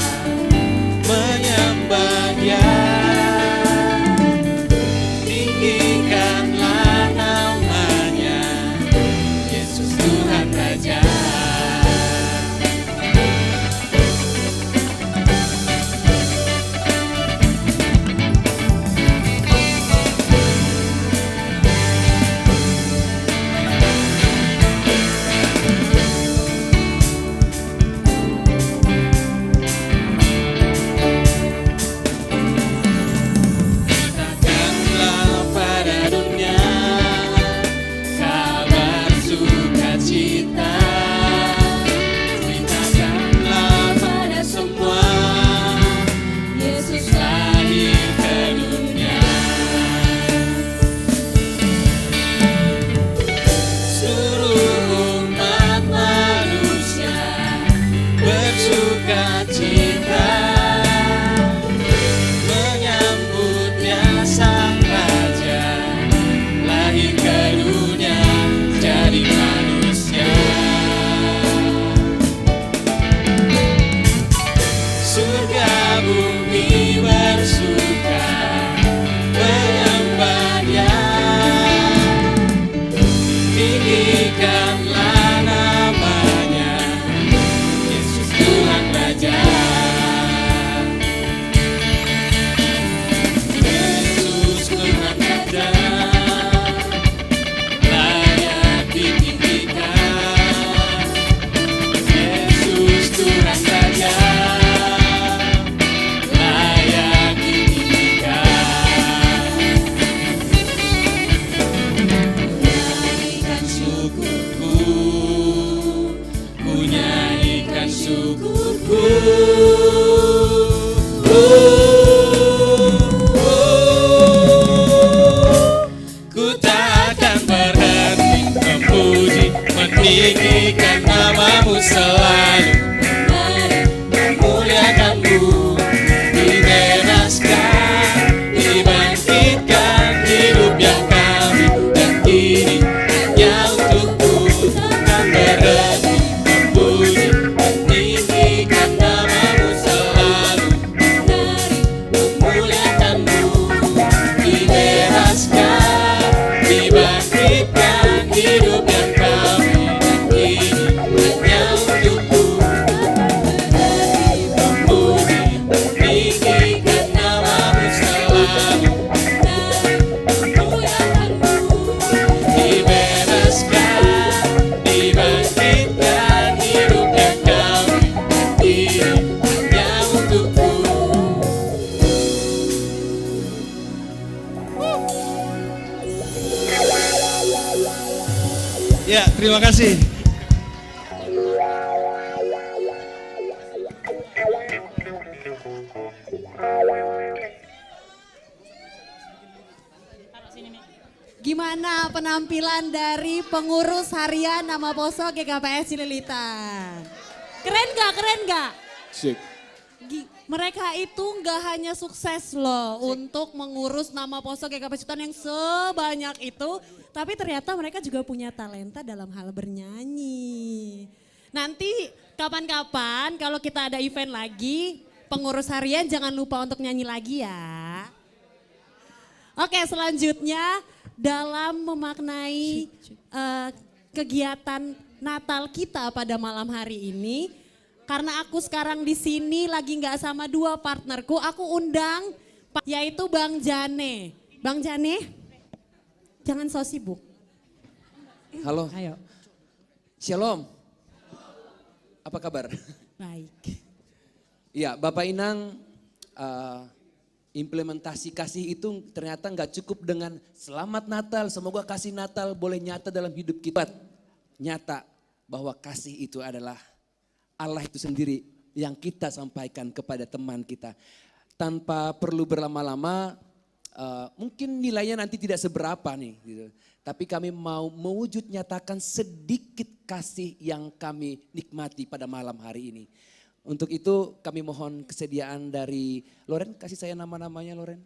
S6: terima kasih.
S4: Gimana penampilan dari pengurus harian Nama Poso GKPS Cililitan? Keren gak? Keren gak?
S2: Sip.
S4: Mereka itu nggak hanya sukses loh untuk mengurus Nama Poso GKPS Cililitan yang sebanyak itu, tapi ternyata mereka juga punya talenta dalam hal bernyanyi. Nanti kapan-kapan kalau kita ada event lagi, pengurus harian jangan lupa untuk nyanyi lagi ya. Oke, selanjutnya dalam memaknai kegiatan Natal kita pada malam hari ini, karena aku sekarang di sini lagi nggak sama dua partnerku, aku undang yaitu Bang Jane. Bang Jane, jangan so sibuk.
S2: Halo.
S4: Ayo.
S2: Shalom. Apa kabar?
S4: Baik.
S2: Iya, Bapak Inang, implementasi kasih itu ternyata nggak cukup dengan selamat Natal, semoga kasih Natal boleh nyata dalam hidup kita. Nyata bahwa kasih itu adalah Allah itu sendiri yang kita sampaikan kepada teman kita. Tanpa perlu berlama-lama, mungkin nilainya nanti tidak seberapa nih. Gitu. Tapi kami mau mewujud nyatakan sedikit kasih yang kami nikmati pada malam hari ini. Untuk itu kami mohon kesediaan dari Loren, kasih saya nama-namanya Loren.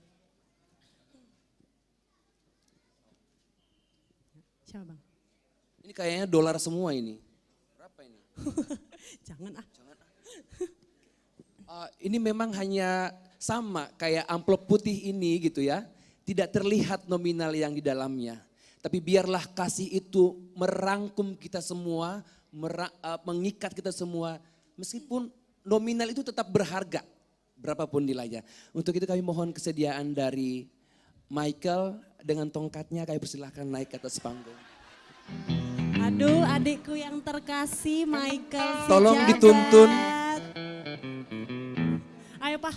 S4: Siapa Bang?
S2: Ini kayaknya dolar semua ini. Berapa ini?
S4: Jangan ah.
S2: Ini memang hanya sama kayak amplop putih ini gitu ya. Tidak terlihat nominal yang di dalamnya. Tapi biarlah kasih itu merangkum kita semua, mengikat kita semua. Meskipun nominal itu tetap berharga, berapapun nilainya. Untuk itu kami mohon kesediaan dari Michael dengan tongkatnya, kami persilahkan naik ke atas panggung.
S4: Aduh adikku yang terkasih Michael si
S2: Tolong
S4: jagat.
S2: dituntun.
S4: Ayo Pak.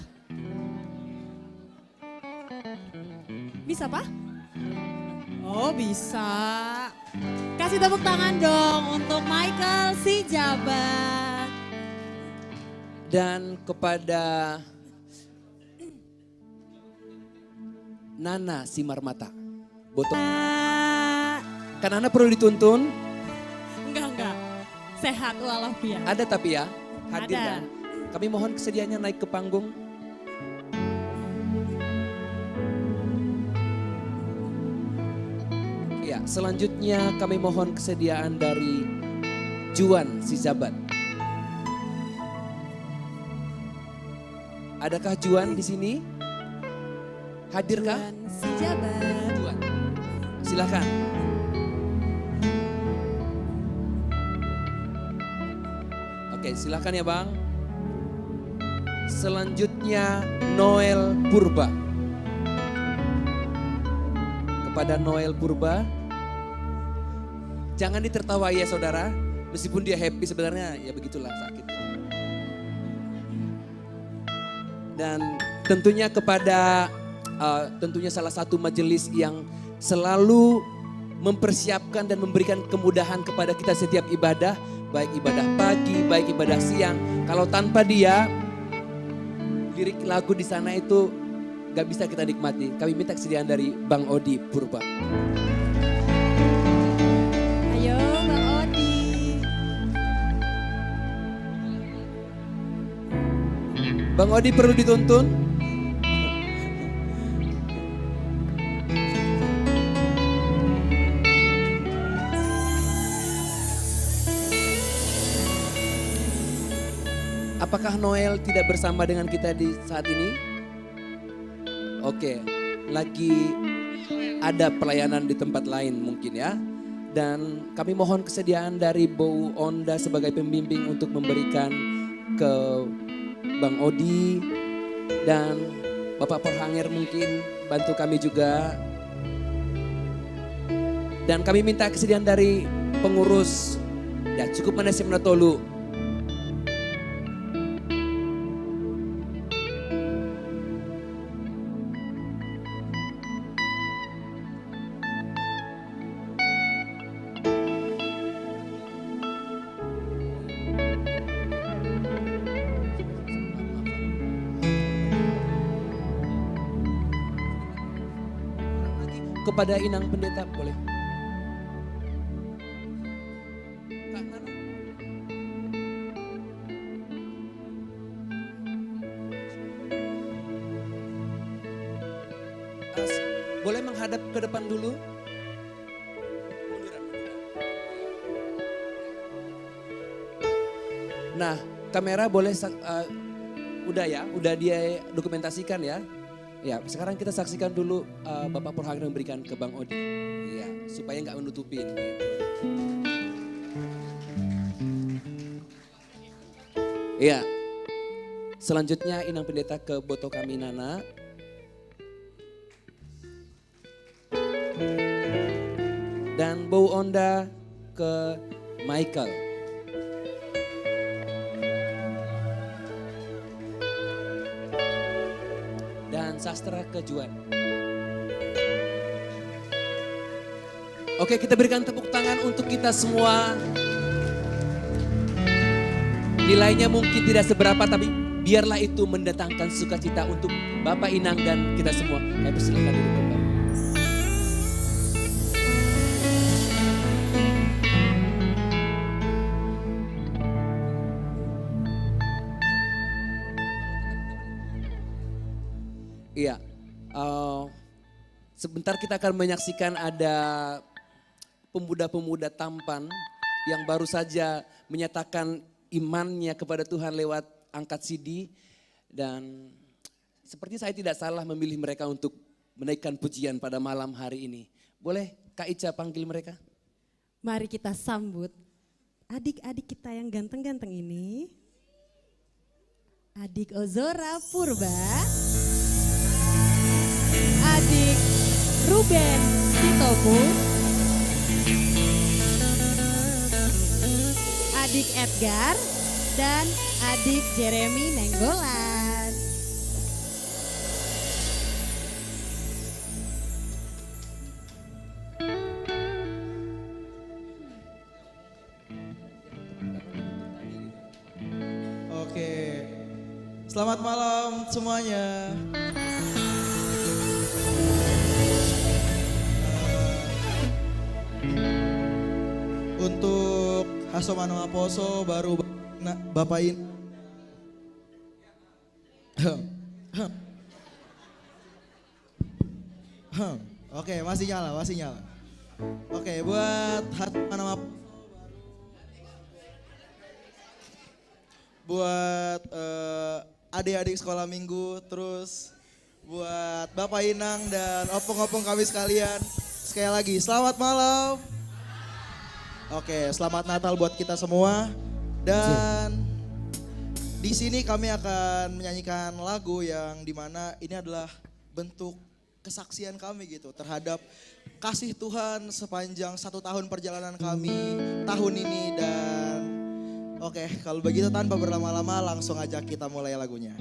S4: Bisa Pak? Oh bisa. Kasih tepuk tangan dong untuk Michael si jabat.
S2: Dan kepada Nana Simarmata. Botol. Kan Nana perlu dituntun?
S4: Enggak. Sehat walafiat.
S2: Ada tapi ya, hadir
S4: Ada.
S2: kan? Kami mohon kesediaannya naik ke panggung. Ya, selanjutnya kami mohon kesediaan dari Juan Sizabat. Adakah Juan di sini? Hadirkah?
S4: Juan si jabat.
S2: Juan. Silakan. Oke, silakan ya Bang. Selanjutnya Noel Purba. Kepada Noel Purba, jangan ditertawai ya saudara. Meskipun dia happy sebenarnya ya begitulah sakit. Dan tentunya kepada tentunya salah satu majelis yang selalu mempersiapkan dan memberikan kemudahan kepada kita setiap ibadah. Baik ibadah pagi, baik ibadah siang. Kalau tanpa dia, lirik lagu di sana itu gak bisa kita nikmati. Kami minta kesediaan dari Bang Odi Purba.
S4: Ayo Bang Odi.
S2: Bang Odi perlu dituntun. Apakah Noel tidak bersama dengan kita di saat ini? Oke, lagi ada pelayanan di tempat lain mungkin ya. Dan kami mohon kesediaan dari Bu Onda sebagai pembimbing untuk memberikan ke Bang Odi dan Bapak Perhanger mungkin bantu kami juga. Dan kami minta kesediaan dari pengurus, ya cukup Manasih Menatolu. kepada Inang Pendeta boleh. Kak Nana. Boleh menghadap ke depan dulu? Nah, kamera boleh udah dia dokumentasikan ya. Ya, sekarang kita saksikan dulu Bapak Purhagna memberikan ke Bang Odi. Ya, supaya nggak menutupin gitu. Ya. Selanjutnya Inang Pendeta ke Boto kami Nana. Dan Bau Onda ke Michael. Dan Sastra ke Juan. Oke, kita berikan tepuk tangan untuk kita semua. Nilainya mungkin tidak seberapa, tapi biarlah itu mendatangkan sukacita untuk Bapak Inang dan kita semua. Kami persilakan dulu Bapak. Iya, sebentar kita akan menyaksikan ada pemuda-pemuda tampan yang baru saja menyatakan imannya kepada Tuhan lewat angkat CD. Dan seperti saya tidak salah memilih mereka untuk menaikkan pujian pada malam hari ini. Boleh Kak Ica panggil mereka?
S4: Mari kita sambut adik-adik kita yang ganteng-ganteng ini. Adik Ozora Purba. Adik Ruben Sitoku, adik Edgar, dan adik Jeremy Nenggolan.
S8: Oke, selamat malam semuanya. Untuk Hasomano Aposo baru Bapain. Oke, masih nyala. Oke, buat Hasomano Aposo buat adik-adik sekolah minggu, terus buat Bapak Inang dan opung-opung kami sekalian. Sekali lagi, selamat malam. Oke, selamat Natal buat kita semua. Dan di sini kami akan menyanyikan lagu yang dimana ini adalah bentuk kesaksian kami gitu terhadap kasih Tuhan sepanjang 1 tahun perjalanan kami tahun ini. Dan oke, kalau begitu tanpa berlama-lama langsung aja kita mulai lagunya.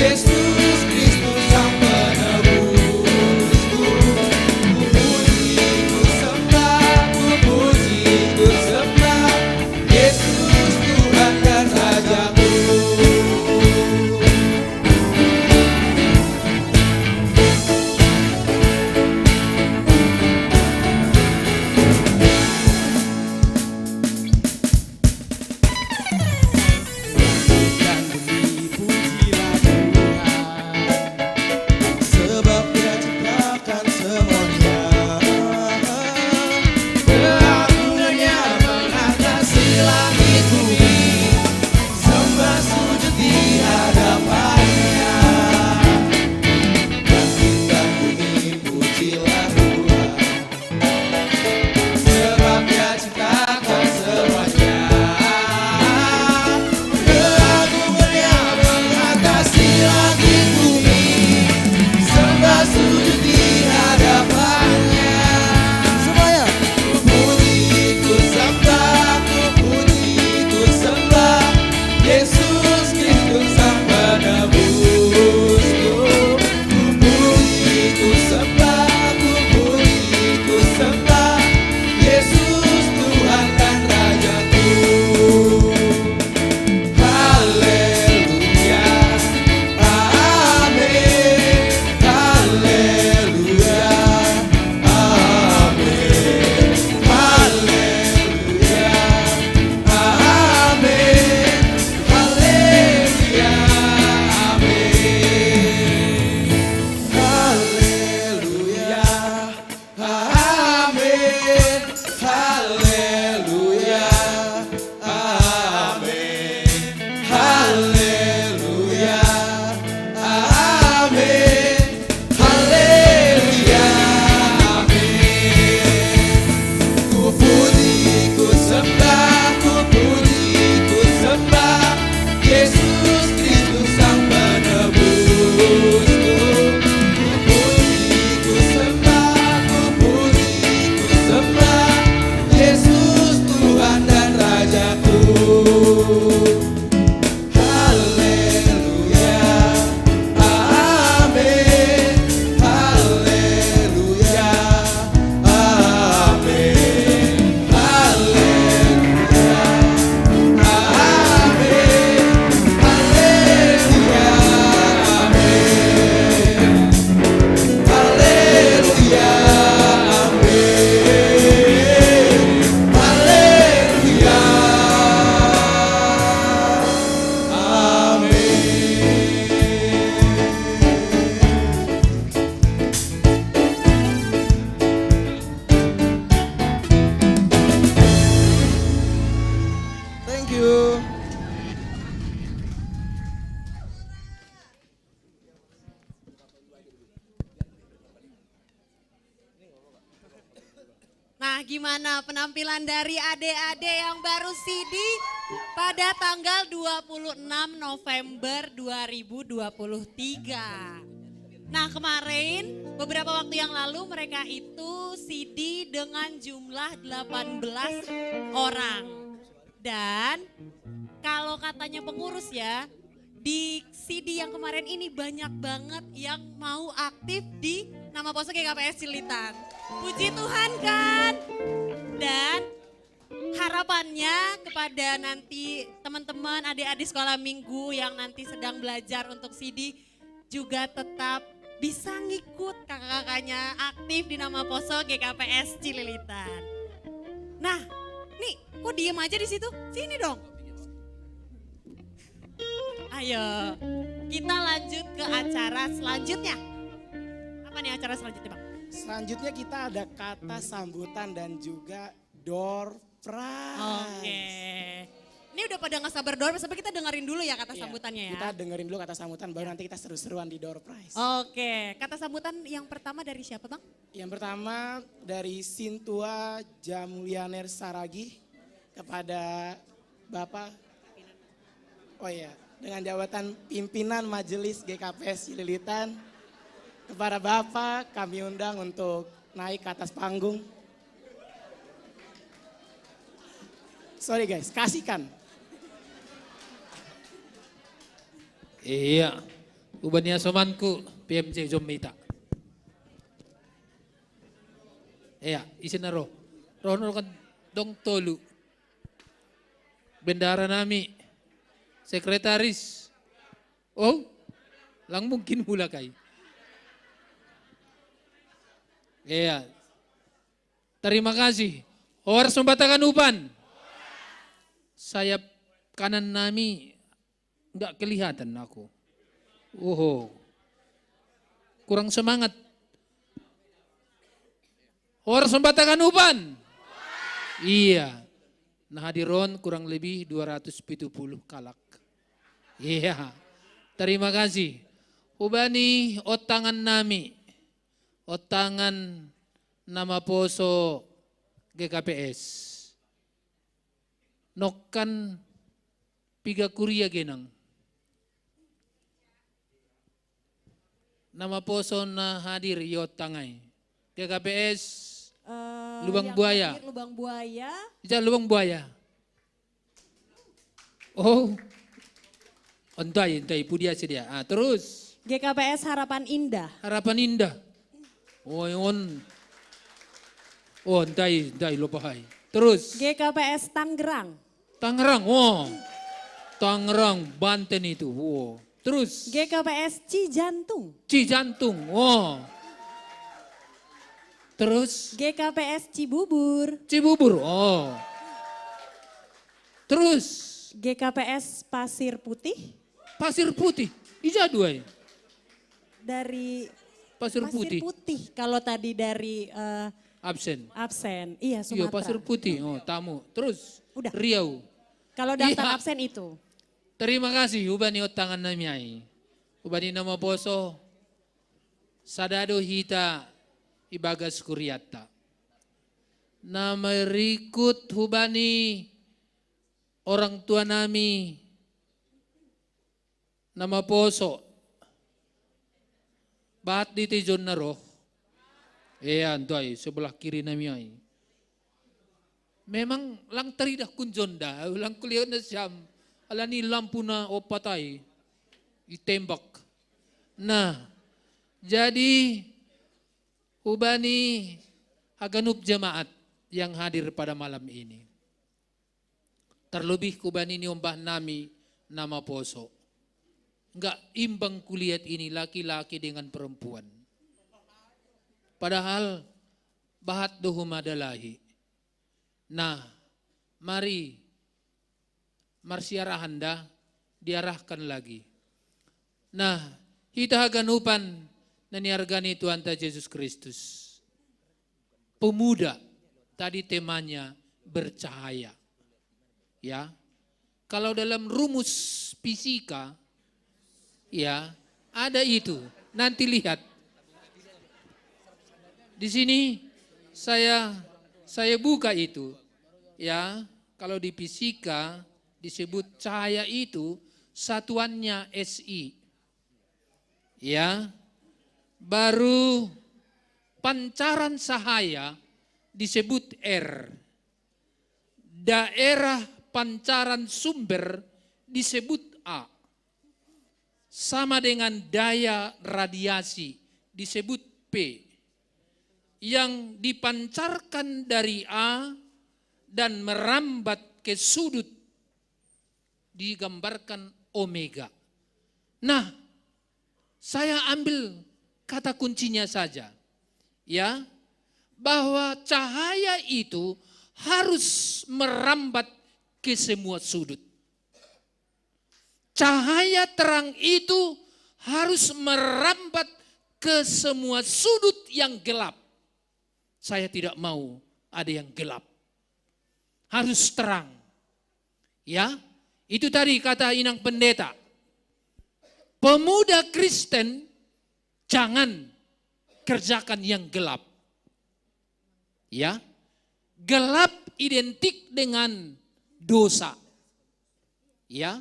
S9: Yesus Kristus
S4: Nah, gimana penampilan dari adik-adik yang baru CD pada tanggal 26 November 2023. Nah, kemarin beberapa waktu yang lalu mereka itu CD dengan jumlah 18 orang. Dan kalau katanya pengurus ya, di CD yang kemarin ini banyak banget yang mau aktif di Nama Poso GKPS Cililitan. Puji Tuhan kan? Dan harapannya kepada nanti teman-teman adik-adik sekolah minggu yang nanti sedang belajar untuk CD juga tetap bisa ngikut kakak-kakaknya aktif di Nama Poso GKPS Cililitan. Nah, nih kok diem aja di situ? Sini dong. Ayo, kita lanjut ke acara selanjutnya. Apa nih acara selanjutnya, Bang?
S3: Selanjutnya kita ada kata sambutan dan juga door prize.
S4: Oke. Ini udah pada nggak sabar door, tapi kita dengerin dulu ya kata
S3: Iya,
S4: sambutannya ya.
S3: Kita dengerin dulu kata sambutan, baru nanti kita seru-seruan di door prize.
S4: Oke, kata sambutan yang pertama dari siapa, Bang?
S3: Yang pertama dari Sintua Jamulianer Saragi kepada Bapak, oh iya, dengan jabatan pimpinan Majelis GKPS Cililitan, kepada Bapak kami undang untuk naik ke atas panggung. Sorry guys, kasihkan.
S9: Iya, ubahnya somanku PMC Jomita. Iya, isin na roh. Roh kan dong tolu. Bendara nami, sekretaris. Oh, lang mungkin hula kay. Iya, terima kasih. Horas membatakan upan. Sayap kanan nami nggak kelihatan aku. Oh, kurang semangat. Horas membatakan upan. Iya. Nah hadiron kurang lebih 270 kalak. Iya. Terima kasih. Ubani otangan nami. Otangan Nama Poso GKPS. Nokan piga kuria genang. Nama Poso na hadir yot tangai. GKPS Lubang
S4: Yang
S9: Buaya.
S4: hadir Lubang Buaya.
S9: Ija Lubang Buaya. Oh. Entai pudia sedia. Ah, terus
S4: GKPS Harapan Indah.
S9: Harapan Indah. Oh, on. Oh, entai lopahai. Terus
S4: GKPS Tangerang.
S9: Tangerang. Oh. Tangerang, Banten itu. Oh. Terus
S4: GKPS Cijantung.
S9: Cijantung. Oh. Terus
S4: GKPS Cibubur.
S9: Cibubur. Oh. Terus
S4: GKPS Pasir Putih.
S9: Pasir Putih. Ija dua.
S4: Dari
S9: Pasir Putih.
S4: Kalau tadi dari
S9: Absen.
S4: absen. Iya,
S9: Iya,
S4: Sumatera.
S9: Pasir Putih. Oh, tamu. Terus
S4: Udah.
S9: Riau.
S4: Kalau daftar
S9: Iya.
S4: absen itu.
S9: Terima kasih ubani otangan nami. Ubani Nama Poso. Sadado hita ibagas kuriata. Nama rikut hubani orang tua nami. Nama Poso. Bahat di tijon na roh. Ayan, doy, sebelah kiri nami ay. Memang lang teridah kunjonda, lang kuliah na siyam. Ala ni lampu na o patay, itembak. Nah, jadi ubani haganub jemaat yang hadir pada malam ini. Terlebih kubani ni umbah nami Nama Poso. Enggak imbang kulihat ini laki-laki dengan perempuan. Padahal bahat dohum adalahi. Nah, mari marsiarahanda diarahkan lagi. Nah, kita haganupan naniargani Tuhan Yesus Kristus. Pemuda, tadi temanya bercahaya. Ya, kalau dalam rumus fisika, ya ada itu. Nanti lihat. Di sini saya Saya buka itu. Ya, kalau di fisika disebut cahaya itu satuannya SI. Ya. Baru pancaran cahaya disebut R. Daerah pancaran sumber disebut A. Sama dengan daya radiasi disebut P. Yang dipancarkan dari A dan merambat ke sudut digambarkan omega. Nah, saya ambil kata kuncinya saja. Ya, bahwa cahaya itu harus merambat ke semua sudut. Cahaya terang itu harus merambat ke semua sudut yang gelap. Saya tidak mau ada yang gelap. Harus terang. Ya, itu tadi kata Inang Pendeta. Pemuda Kristen jangan kerjakan yang gelap. Ya, gelap identik dengan dosa. Ya,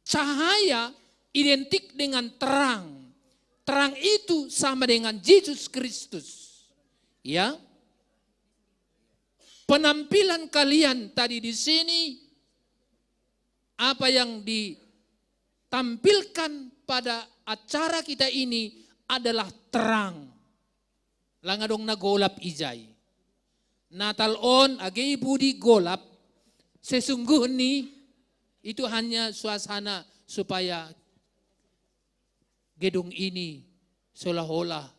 S9: cahaya identik dengan terang. Terang itu sama dengan Yesus Kristus. Ya, penampilan kalian tadi di sini, apa yang ditampilkan pada acara kita ini adalah terang. Langadong nagolap ijay. Natal on agay budi golap. Sesungguhnya itu hanya suasana supaya gedung ini seolah-olah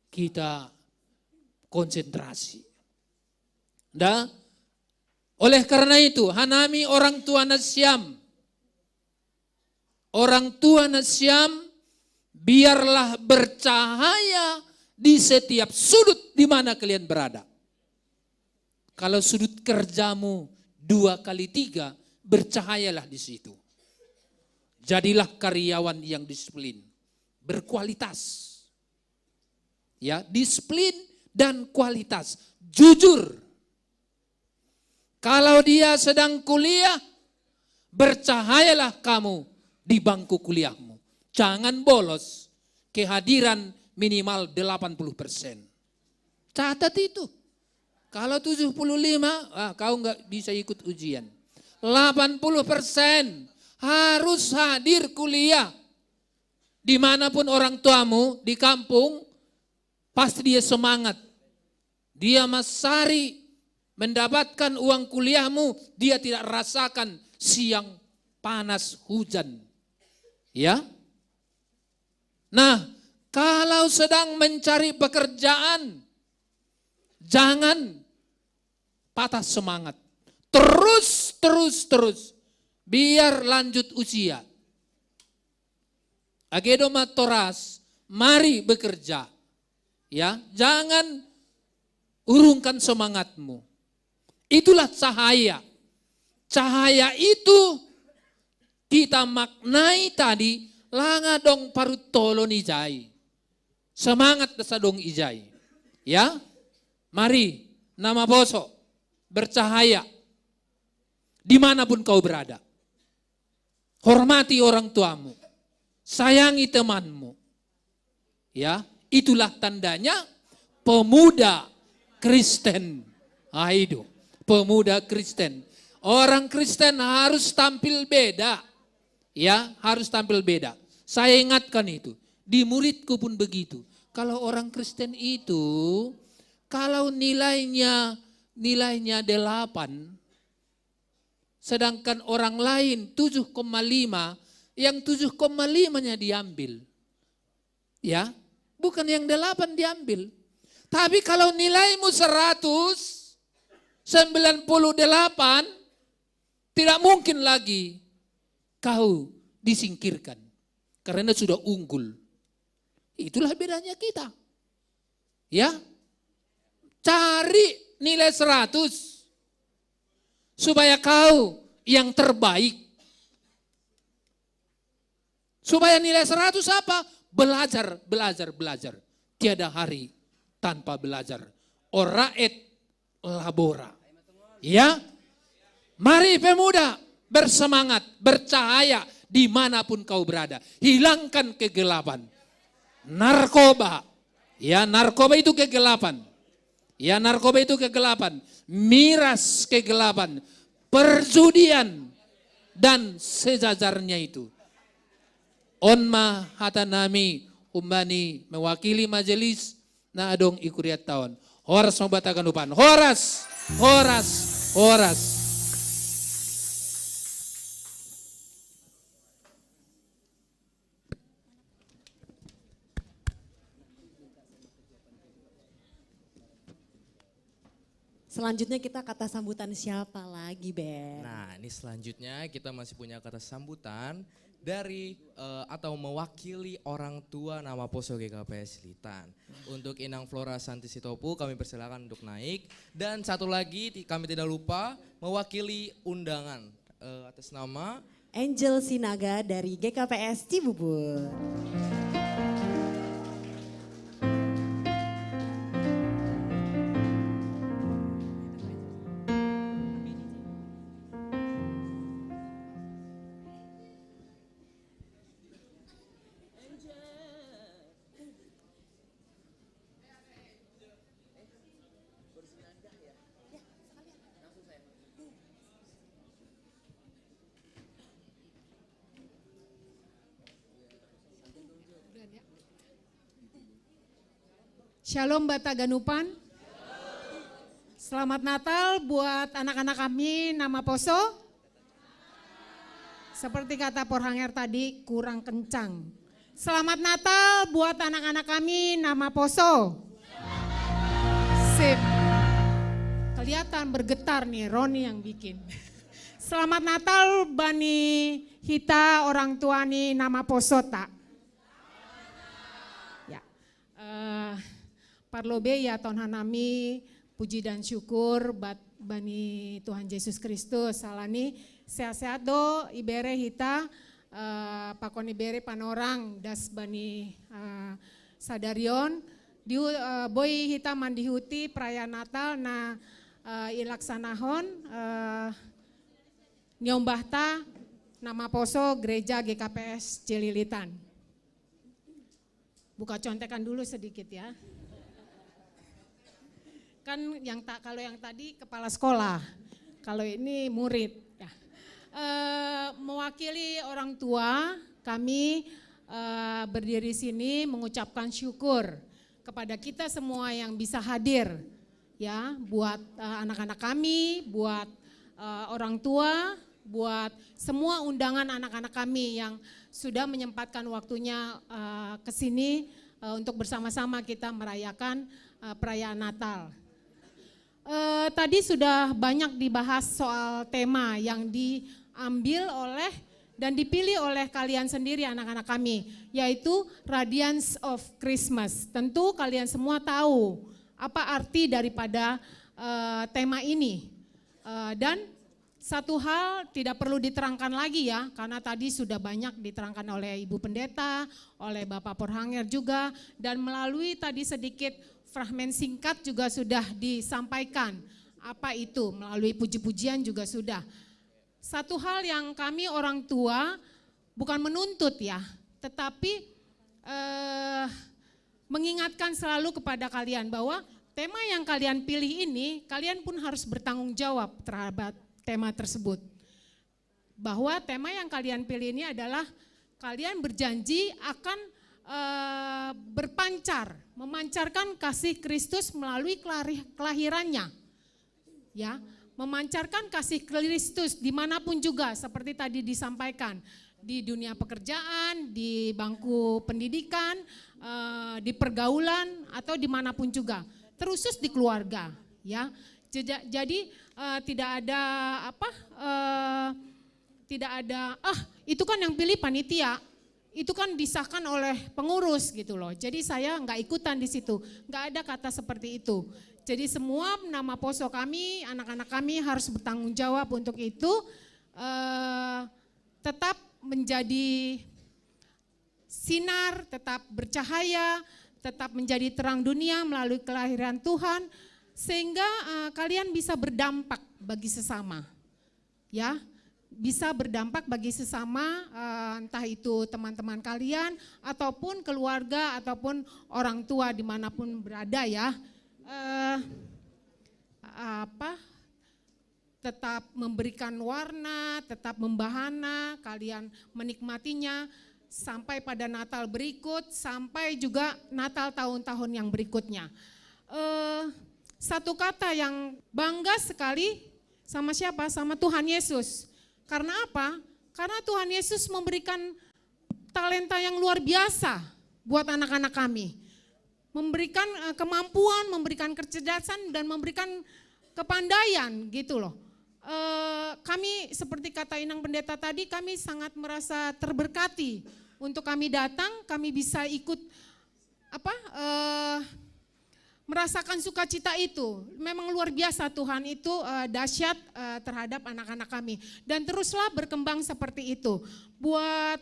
S9: kita konsentrasi. Dah, oleh karena itu hanami orang tua na Siam. Orang tua na Siam biarlah bercahaya di setiap sudut di mana kalian berada. Kalau sudut kerjamu 2 kali 3, bercahayalah di situ. Jadilah karyawan yang disiplin, berkualitas. Ya, disiplin dan kualitas, jujur. Kalau dia sedang kuliah, bercahayalah kamu di bangku kuliahmu. Jangan bolos, kehadiran minimal 80%. Catat itu. Kalau 75, kau nggak bisa ikut ujian. 80% harus hadir kuliah. Dimanapun orang tuamu, di kampung, pasti dia semangat. Dia masari mendapatkan uang kuliahmu, dia tidak rasakan siang panas hujan. Ya. Nah, kalau sedang mencari pekerjaan, jangan patah semangat. Terus. Biar lanjut usia. Agedoma toras, mari bekerja. Ya, jangan urungkan semangatmu. Itulah cahaya. Cahaya itu kita maknai tadi langadong parut tolon ijai. Semangat sadong ijai. Ya, mari nama bosok bercahaya dimanapun kau berada. Hormati orang tuamu, sayangi temanmu. Ya, itulah tandanya pemuda Kristen. Itu pemuda Kristen. Orang Kristen harus tampil beda. Ya, harus tampil beda. Saya ingatkan itu. Di muridku pun begitu. Kalau orang Kristen itu, kalau nilainya 8, sedangkan orang lain 7,5, yang 7,5-nya diambil. Ya, bukan yang 8 diambil. Tapi kalau nilaimu 198, tidak mungkin lagi kau disingkirkan. Karena sudah unggul. Itulah bedanya kita. Ya, cari nilai 100 supaya kau yang terbaik. Supaya nilai 100 apa? Belajar. Tiada hari tanpa belajar. Oraet labora. Ya, mari pemuda bersemangat, bercahaya dimanapun kau berada. Hilangkan kegelapan. Narkoba, ya narkoba itu kegelapan. Ya narkoba itu kegelapan. Miras kegelapan. Perjudian dan sejajarnya itu. Onma hatanami umbani mewakili majelis na adong ikuriat tahun. Horas mabatakan upan. Horas, horas, horas.
S4: Selanjutnya kita kata sambutan siapa lagi, Ben?
S5: Nah, ini selanjutnya kita masih punya kata sambutan dari atau mewakili orang tua nama Poso GKPS Silitan. Untuk Inang Flora Santi Sitopu kami persilakan untuk naik. Dan satu lagi kami tidak lupa mewakili undangan atas nama
S4: Angel Sinaga dari GKPS Cibubur.
S10: Shalom Bataganupan. Selamat Natal buat anak-anak kami nama Poso. Seperti kata Porhanger tadi kurang kencang. Selamat Natal buat anak-anak kami nama Poso. Sip. Kelihatan bergetar nih Roni yang bikin. Selamat Natal Bani Hita orang tua nih nama Poso tak. Ya. Parlobe ya tahun hanami puji dan syukur bat Bani Tuhan Yesus Kristus salani sehat-sehat do ibere hita pakon ibere panorang das Bani sadarion di boy hita mandihuti perayaan Natal na ilaksanahon nyombahta nama Poso Gereja GKPS Cililitan. Buka contekan dulu sedikit ya. Kan kalau yang tadi kepala sekolah, kalau ini murid. Ya. Mewakili orang tua, kami berdiri sini mengucapkan syukur kepada kita semua yang bisa hadir, ya, buat anak-anak kami, buat orang tua, buat semua undangan anak-anak kami yang sudah menyempatkan waktunya ke sini untuk bersama-sama kita merayakan perayaan Natal. Tadi sudah banyak dibahas soal tema yang diambil oleh dan dipilih oleh kalian sendiri anak-anak kami, yaitu Radiance of Christmas. Tentu kalian semua tahu apa arti daripada tema ini. Dan satu hal tidak perlu diterangkan lagi ya, karena tadi sudah banyak diterangkan oleh Ibu Pendeta, oleh Bapak Porhanger juga, dan melalui tadi sedikit fragmen singkat juga sudah disampaikan. Apa itu? Melalui puji-pujian juga sudah. Satu hal yang kami orang tua bukan menuntut ya, tetapi mengingatkan selalu kepada kalian bahwa tema yang kalian pilih ini, kalian pun harus bertanggung jawab terhadap tema tersebut. Bahwa tema yang kalian pilih ini adalah kalian berjanji akan berpancar, memancarkan kasih Kristus melalui kelahirannya. Ya, memancarkan kasih Kristus dimanapun juga seperti tadi disampaikan. Di dunia pekerjaan, di bangku pendidikan, di pergaulan atau dimanapun juga. Terusus di keluarga. Ya, jadi tidak ada tidak ada itu kan yang pilih panitia. Itu kan disahkan oleh pengurus gitu loh. Jadi saya nggak ikutan di situ. Nggak ada kata seperti itu. Jadi semua nama Poso kami, anak-anak kami harus bertanggung jawab untuk itu. Tetap menjadi sinar, tetap bercahaya, tetap menjadi terang dunia melalui kelahiran Tuhan. sehingga kalian bisa berdampak bagi sesama. Ya, bisa berdampak bagi sesama, entah itu teman-teman kalian ataupun keluarga ataupun orang tua dimanapun berada ya. Tetap memberikan warna, tetap membahana, kalian menikmatinya sampai pada Natal berikut, sampai juga Natal tahun-tahun yang berikutnya. Satu kata yang bangga sekali sama siapa? Sama Tuhan Yesus. Karena apa? Karena Tuhan Yesus memberikan talenta yang luar biasa buat anak-anak kami. Memberikan kemampuan, memberikan kecerdasan, dan memberikan kepandaian gitu loh. Kami seperti kata Inang Pendeta tadi, kami sangat merasa terberkati untuk kami datang, kami bisa ikut merasakan sukacita itu. Memang luar biasa, Tuhan itu dahsyat terhadap anak-anak kami. Dan teruslah berkembang seperti itu. Buat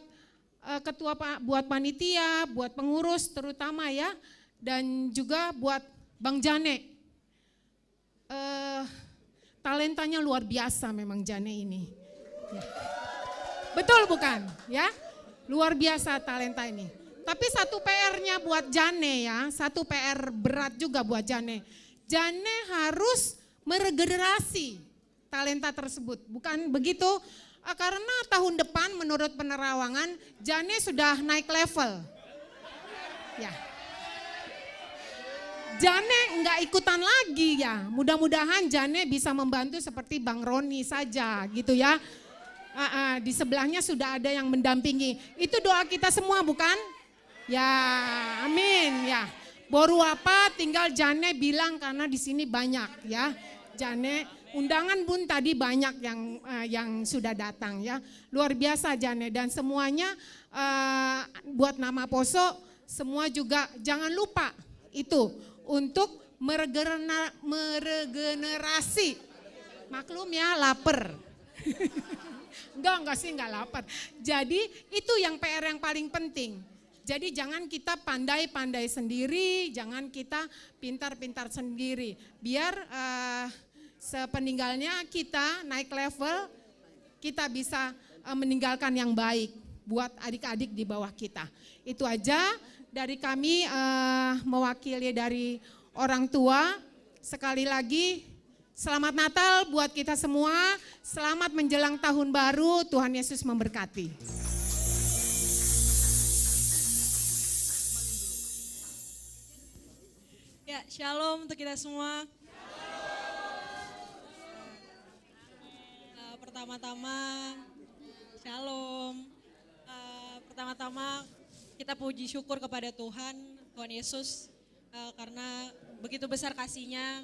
S10: ketua, buat panitia, buat pengurus terutama ya, dan juga buat Bang Jane. Talentanya luar biasa memang Jane ini. Ya. Betul bukan? Ya, luar biasa talenta ini. Tapi satu PR-nya buat Jane ya, satu PR berat juga buat Jane. Jane harus meregenerasi talenta tersebut, bukan begitu? Karena tahun depan menurut penerawangan Jane sudah naik level. Ya. Jane enggak ikutan lagi ya, mudah-mudahan Jane bisa membantu seperti Bang Roni saja gitu ya. Di sebelahnya sudah ada yang mendampingi, itu doa kita semua bukan? Ya amin ya, baru apa tinggal Jane bilang karena di sini banyak ya. Jane, undangan pun tadi banyak yang sudah datang ya, luar biasa Jane. Dan semuanya buat nama Poso, semua juga jangan lupa itu. Untuk meregenerasi, maklum ya lapar. Enggak sih, enggak lapar. Jadi itu yang PR yang paling penting. Jadi jangan kita pandai-pandai sendiri, jangan kita pintar-pintar sendiri. Biar sepeninggalnya kita naik level, kita bisa meninggalkan yang baik buat adik-adik di bawah kita. Itu aja. Dari kami mewakili dari orang tua, sekali lagi selamat Natal buat kita semua, selamat menjelang tahun baru, Tuhan Yesus memberkati.
S11: Ya, shalom untuk kita semua. Pertama-tama, shalom. Pertama-tama kita puji syukur kepada Tuhan Yesus karena begitu besar kasih-Nya,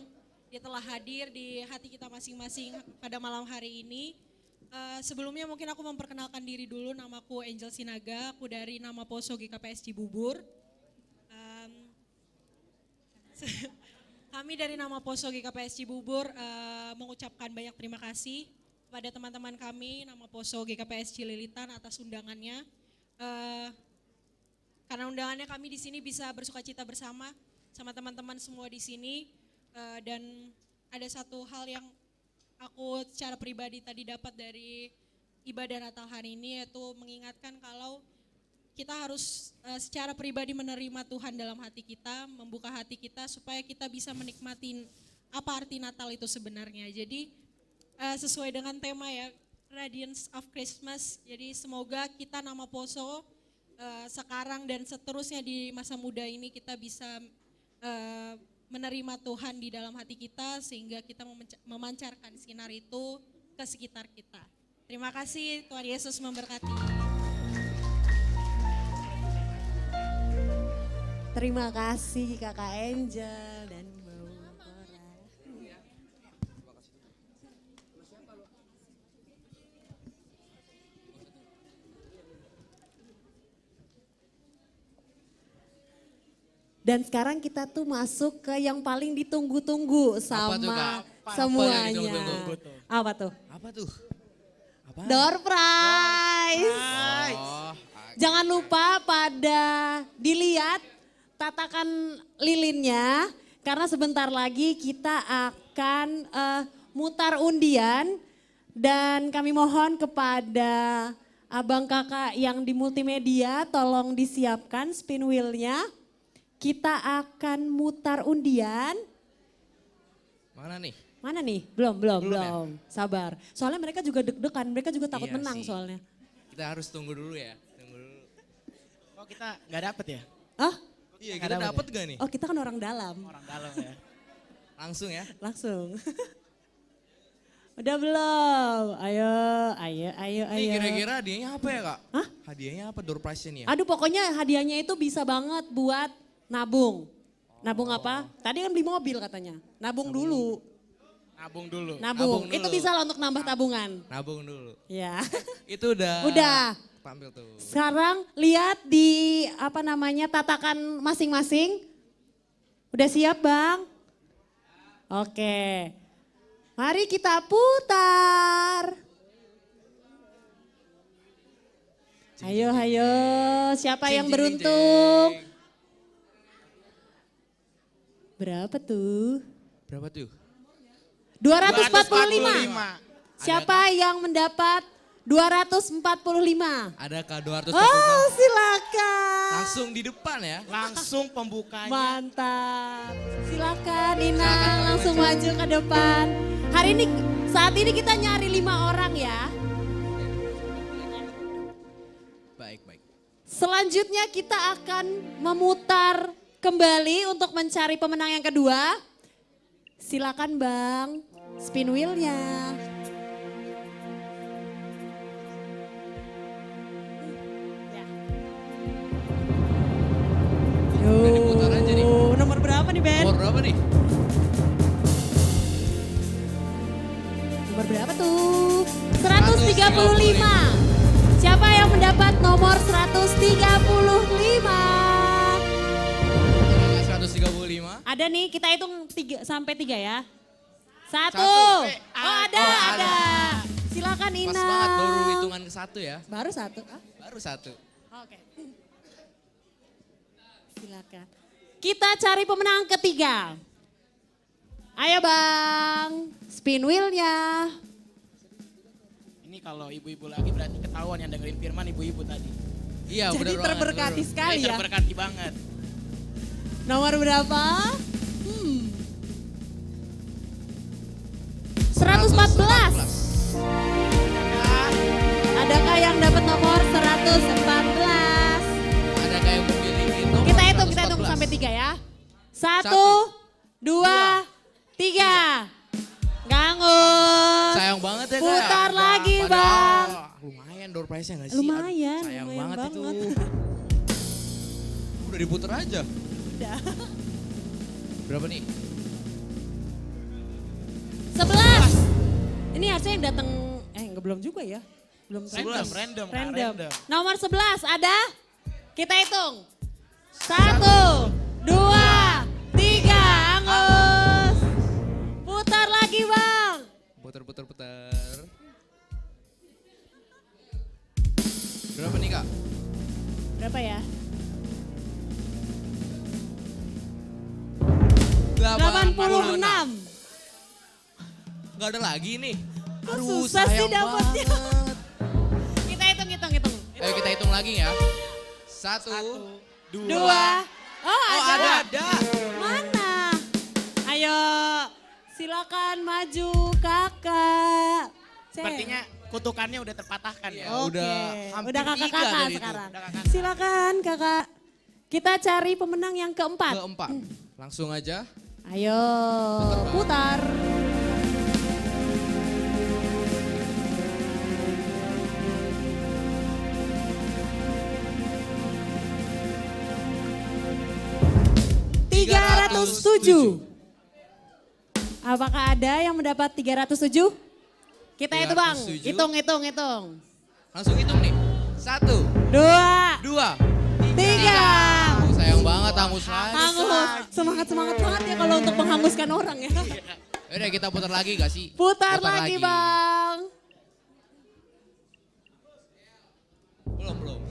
S11: Dia telah hadir di hati kita masing-masing pada malam hari ini. Sebelumnya mungkin aku memperkenalkan diri dulu, namaku Angel Sinaga, aku dari nama Poso GKPS Cibubur. Kami dari nama Poso GKPS Cibubur mengucapkan banyak terima kasih kepada teman-teman kami nama Poso GKPS Cililitan atas undangannya. Karena undangannya kami di sini bisa bersukacita bersama sama teman-teman semua di sini, dan ada satu hal yang aku secara pribadi tadi dapat dari ibadah Natal hari ini, yaitu mengingatkan kalau kita harus secara pribadi menerima Tuhan dalam hati kita, membuka hati kita supaya kita bisa menikmati apa arti Natal itu sebenarnya. Jadi sesuai dengan tema ya, Radiance of Christmas, jadi semoga kita nama Poso sekarang dan seterusnya di masa muda ini kita bisa menerima Tuhan di dalam hati kita sehingga kita memancarkan sinar itu ke sekitar kita. Terima kasih, Tuhan Yesus memberkati.
S4: Terima kasih Kakak Angel dan Mbak Cora. Dan sekarang kita tuh masuk ke yang paling ditunggu-tunggu sama semuanya. Apa tuh?
S5: Apa tuh? Apa?
S4: Door prize. Jangan lupa pada dilihat tatakan lilinnya. karena sebentar lagi kita akan mutar undian dan kami mohon kepada abang kakak yang di multimedia tolong disiapkan spin wheelnya. Kita akan mutar undian.
S5: Mana nih?
S4: Mana nih? Belum.
S5: ya?
S4: Sabar. Soalnya mereka juga deg-degan, mereka juga takut
S5: Iya
S4: menang
S5: sih.
S4: soalnya.
S5: Kita harus tunggu dulu ya. Tunggu dulu.
S3: Oh kita nggak dapet ya?
S4: Oh,
S5: Iya,
S3: Nggak
S5: kita
S3: dapet
S5: dapat gak nih?
S4: oh kita kan orang dalam.
S3: Orang dalam ya.
S5: Langsung ya.
S4: Langsung. Udah belum? Ayo.
S5: Ini kira-kira hadiahnya apa ya, Kak?
S4: Hah?
S5: Hadiahnya apa? Door prize-nya nih ya?
S4: Aduh pokoknya hadiahnya itu bisa banget buat nabung. Nabung apa? Tadi kan beli mobil katanya. Nabung dulu.
S3: Nabung dulu.
S4: Nabung.
S5: Nabung
S4: Itu
S5: dulu.
S4: bisa loh untuk nambah tabungan.
S5: Nabung dulu.
S4: Ya.
S5: Itu udah.
S4: Udah.
S5: Tampil tuh.
S4: Sekarang lihat di tatakan masing-masing. Udah siap Bang? Oke. Mari kita putar. Ayo. Siapa yang beruntung? Berapa tuh?
S5: Berapa tuh?
S4: 245. Siapa yang mendapat 245?
S5: Ada Kak 245.
S4: Oh silakan.
S5: Langsung di depan ya.
S3: Langsung pembukanya.
S4: Mantap. Silakan Ina langsung maju ke depan. Saat ini kita nyari 5 orang ya.
S5: Baik.
S4: Selanjutnya kita akan memutar kembali untuk mencari pemenang yang kedua. Silakan Bang, spin wheelnya. Ya.
S5: Udah diputar aja nih.
S4: Nomor berapa nih Ben?
S5: Nomor berapa nih?
S4: Nomor berapa tuh? 135. Siapa yang mendapat nomor 135?
S5: 135.
S4: Ada nih, kita hitung 3 ya. 1.
S5: Satu.
S4: Oh ada. Silakan Ina.
S5: Pas banget baru hitungan ke 1 ya.
S4: Baru 1. Ah?
S5: Baru 1.
S4: Oke. Silakan. Kita cari pemenang ketiga. Ayo Bang, spin wheelnya.
S3: Ini kalau ibu-ibu lagi berarti ketahuan yang dengerin firman ibu-ibu tadi.
S5: Iya,
S4: Jadi
S5: bener banget,
S4: terberkati
S5: bener.
S4: sekali ya.
S3: Terberkati banget.
S4: Nomor berapa? 114. Adakah yang dapat nomor 114?
S5: Adakah yang memiliki nomor
S4: Kita hitung
S5: 114?
S4: sampai 3 ya. 1, 2, 3. Gangus.
S5: Sayang banget ya Kak.
S4: Putar lagi
S5: Padahal
S4: Bang.
S5: lumayan door prize-nya gak sih?
S4: Lumayan,
S5: Aduh, sayang
S4: lumayan
S5: banget,
S4: banget.
S5: itu. Udah diputer aja.
S4: Udah.
S5: Berapa nih?
S4: 11. Ini harusnya yang datang belum juga ya. Belum
S3: Random.
S4: Nomor 11 ada? Kita hitung. 1, 2, 3. Angus. Putar lagi Bang.
S5: Puter. Berapa nih Kak?
S4: Berapa ya? 86.
S5: Gak ada lagi nih.
S4: Kok susah sih
S5: sayang
S4: dapetnya?
S5: banget.
S4: Kita hitung.
S5: Ayo kita hitung lagi ya. 1,
S4: 2. Oh ada. Mana? Ayo. Silakan maju kakak.
S3: Sepertinya kutukannya udah terpatahkan ya.
S4: Oke.
S5: udah hampir
S4: Udah
S5: 3
S4: kakak-kakak
S5: dari itu.
S4: sekarang.
S3: Udah kakak.
S4: Silakan kakak. Kita cari pemenang yang keempat.
S5: Keempat. Langsung aja.
S4: Ayo putar. $307. Apakah ada yang mendapat 307? Kita itu Bang,
S5: 307.
S4: hitung.
S5: Langsung hitung nih. 1,
S4: 2,
S5: 2,
S4: 3.
S5: Sayang banget hangus lagi.
S4: Hangus, semangat banget ya kalau untuk menghanguskan orang ya.
S5: Udah kita putar lagi gak sih?
S4: Putar lagi Bang.
S5: Belum.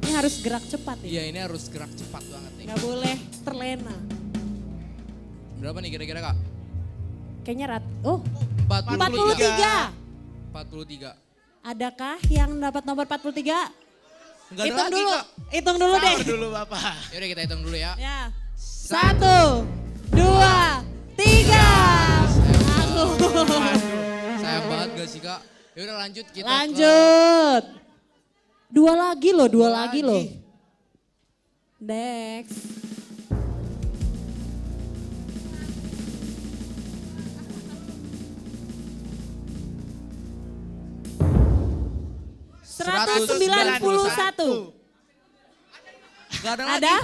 S4: Ini harus gerak cepat ya.
S5: Iya ini harus gerak cepat banget nih.
S4: Gak boleh terlena.
S5: Berapa nih kira-kira Kak?
S4: Kayaknya
S5: 43.
S4: 43.
S5: 43.
S4: Adakah yang dapat nomor 43?
S5: Enggak ada
S4: Hitung
S5: lagi
S4: dulu,
S5: Kak.
S4: hitung dulu deh.
S3: Sahur dulu Bapak.
S5: Yaudah kita hitung dulu ya.
S4: Ya. 1, 2, 3.
S5: Sayang banget gak sih Kak? Yaudah lanjut kita
S4: Lanjut. Dua lagi loh. Next.
S5: ke
S4: 191.
S5: Gak ada lagi.
S4: Ada?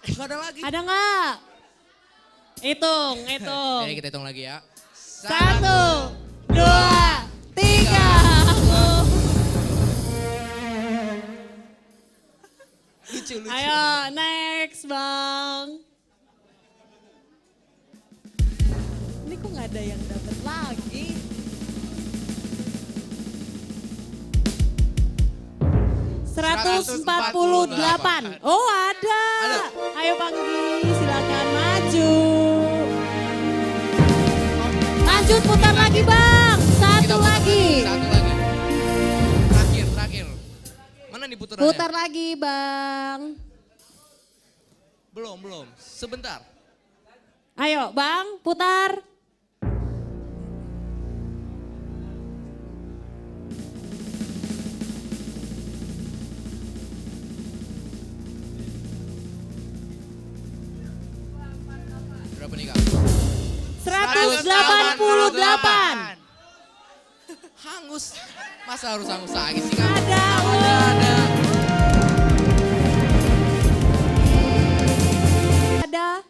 S5: Gak ada lagi.
S4: Ada nggak? Hitung.
S5: Jadi kita hitung lagi ya.
S4: 1, 2, 3.
S5: Lucu.
S4: Ayo next Bang. Ini kok nggak ada yang dapat lagi? $148. Oh ada. Ayo panggil, silakan maju. Lanjut putar lagi Bang. Satu lagi.
S5: Satu lagi. Terakhir. Mana nih putarannya?
S4: Putar lagi Bang.
S5: Belum. Sebentar.
S4: Ayo Bang, putar.
S5: Berapa nih Kak?
S4: 188.
S5: Hangus. Masa harus hangus lagi sih Kak?
S4: Ada.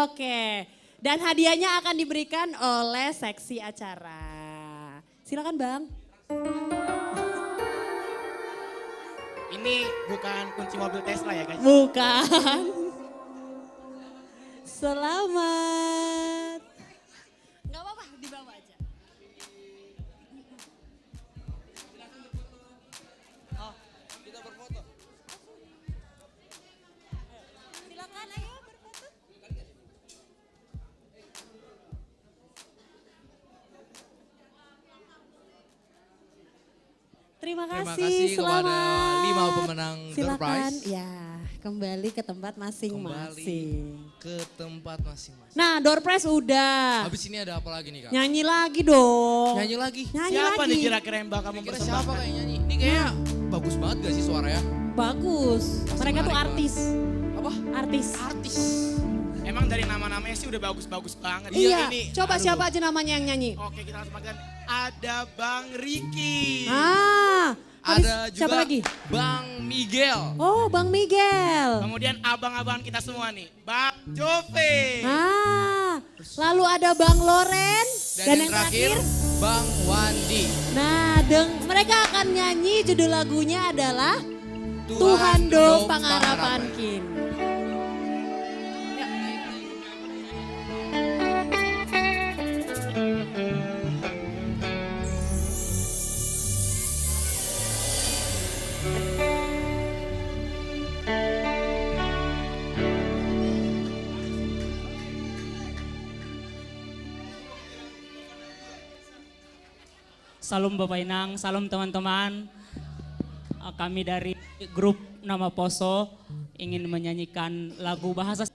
S4: Oke. Dan hadiahnya akan diberikan oleh seksi acara. Silakan Bang.
S3: Ini bukan kunci mobil Tesla ya guys?
S4: Bukan. Selamat. Gak apa-apa, dibawa aja. Silakan ayo berfoto. Terima kasih,
S5: kepada
S4: selamat.
S5: 5 pemenang door
S4: Silakan,
S5: prize.
S4: ya kembali ke tempat masing-masing.
S5: Ke tempat masing-masing.
S4: Nah, door prize udah.
S5: Habis ini ada apa lagi nih Kak?
S4: Nyanyi lagi dong.
S5: Nyanyi lagi.
S4: Nyanyi
S3: Siapa
S4: lagi.
S3: nih kira-kira yang bakal
S5: Kira siapa
S3: mempersembahkan?
S5: kayak nyanyi? Ini kayaknya bagus banget gak sih suaranya?
S4: Bagus. Mereka tuh
S5: menarik
S4: artis.
S5: Apa?
S4: Artis.
S5: Artis.
S3: Emang dari nama-namanya sih udah bagus-bagus banget.
S4: Iya.
S3: Ini,
S4: Coba
S3: aduh.
S4: siapa aja namanya yang nyanyi?
S3: Oke kita langsung panggil. Ada Bang Ricky.
S4: Habis
S5: Ada juga
S4: siapa lagi?
S5: Bang Miguel.
S4: Oh, Bang Miguel.
S3: Kemudian abang-abang kita semua nih. Bang Jove.
S4: Lalu ada Bang Loren
S5: Dan yang terakhir Bang Wandi.
S4: Nah, mereka akan nyanyi, judul lagunya adalah Tuhan Dong Pangarapan Kin.
S12: Salam Bapak Inang, salam teman-teman. Kami dari grup Nama Poso ingin menyanyikan lagu bahasa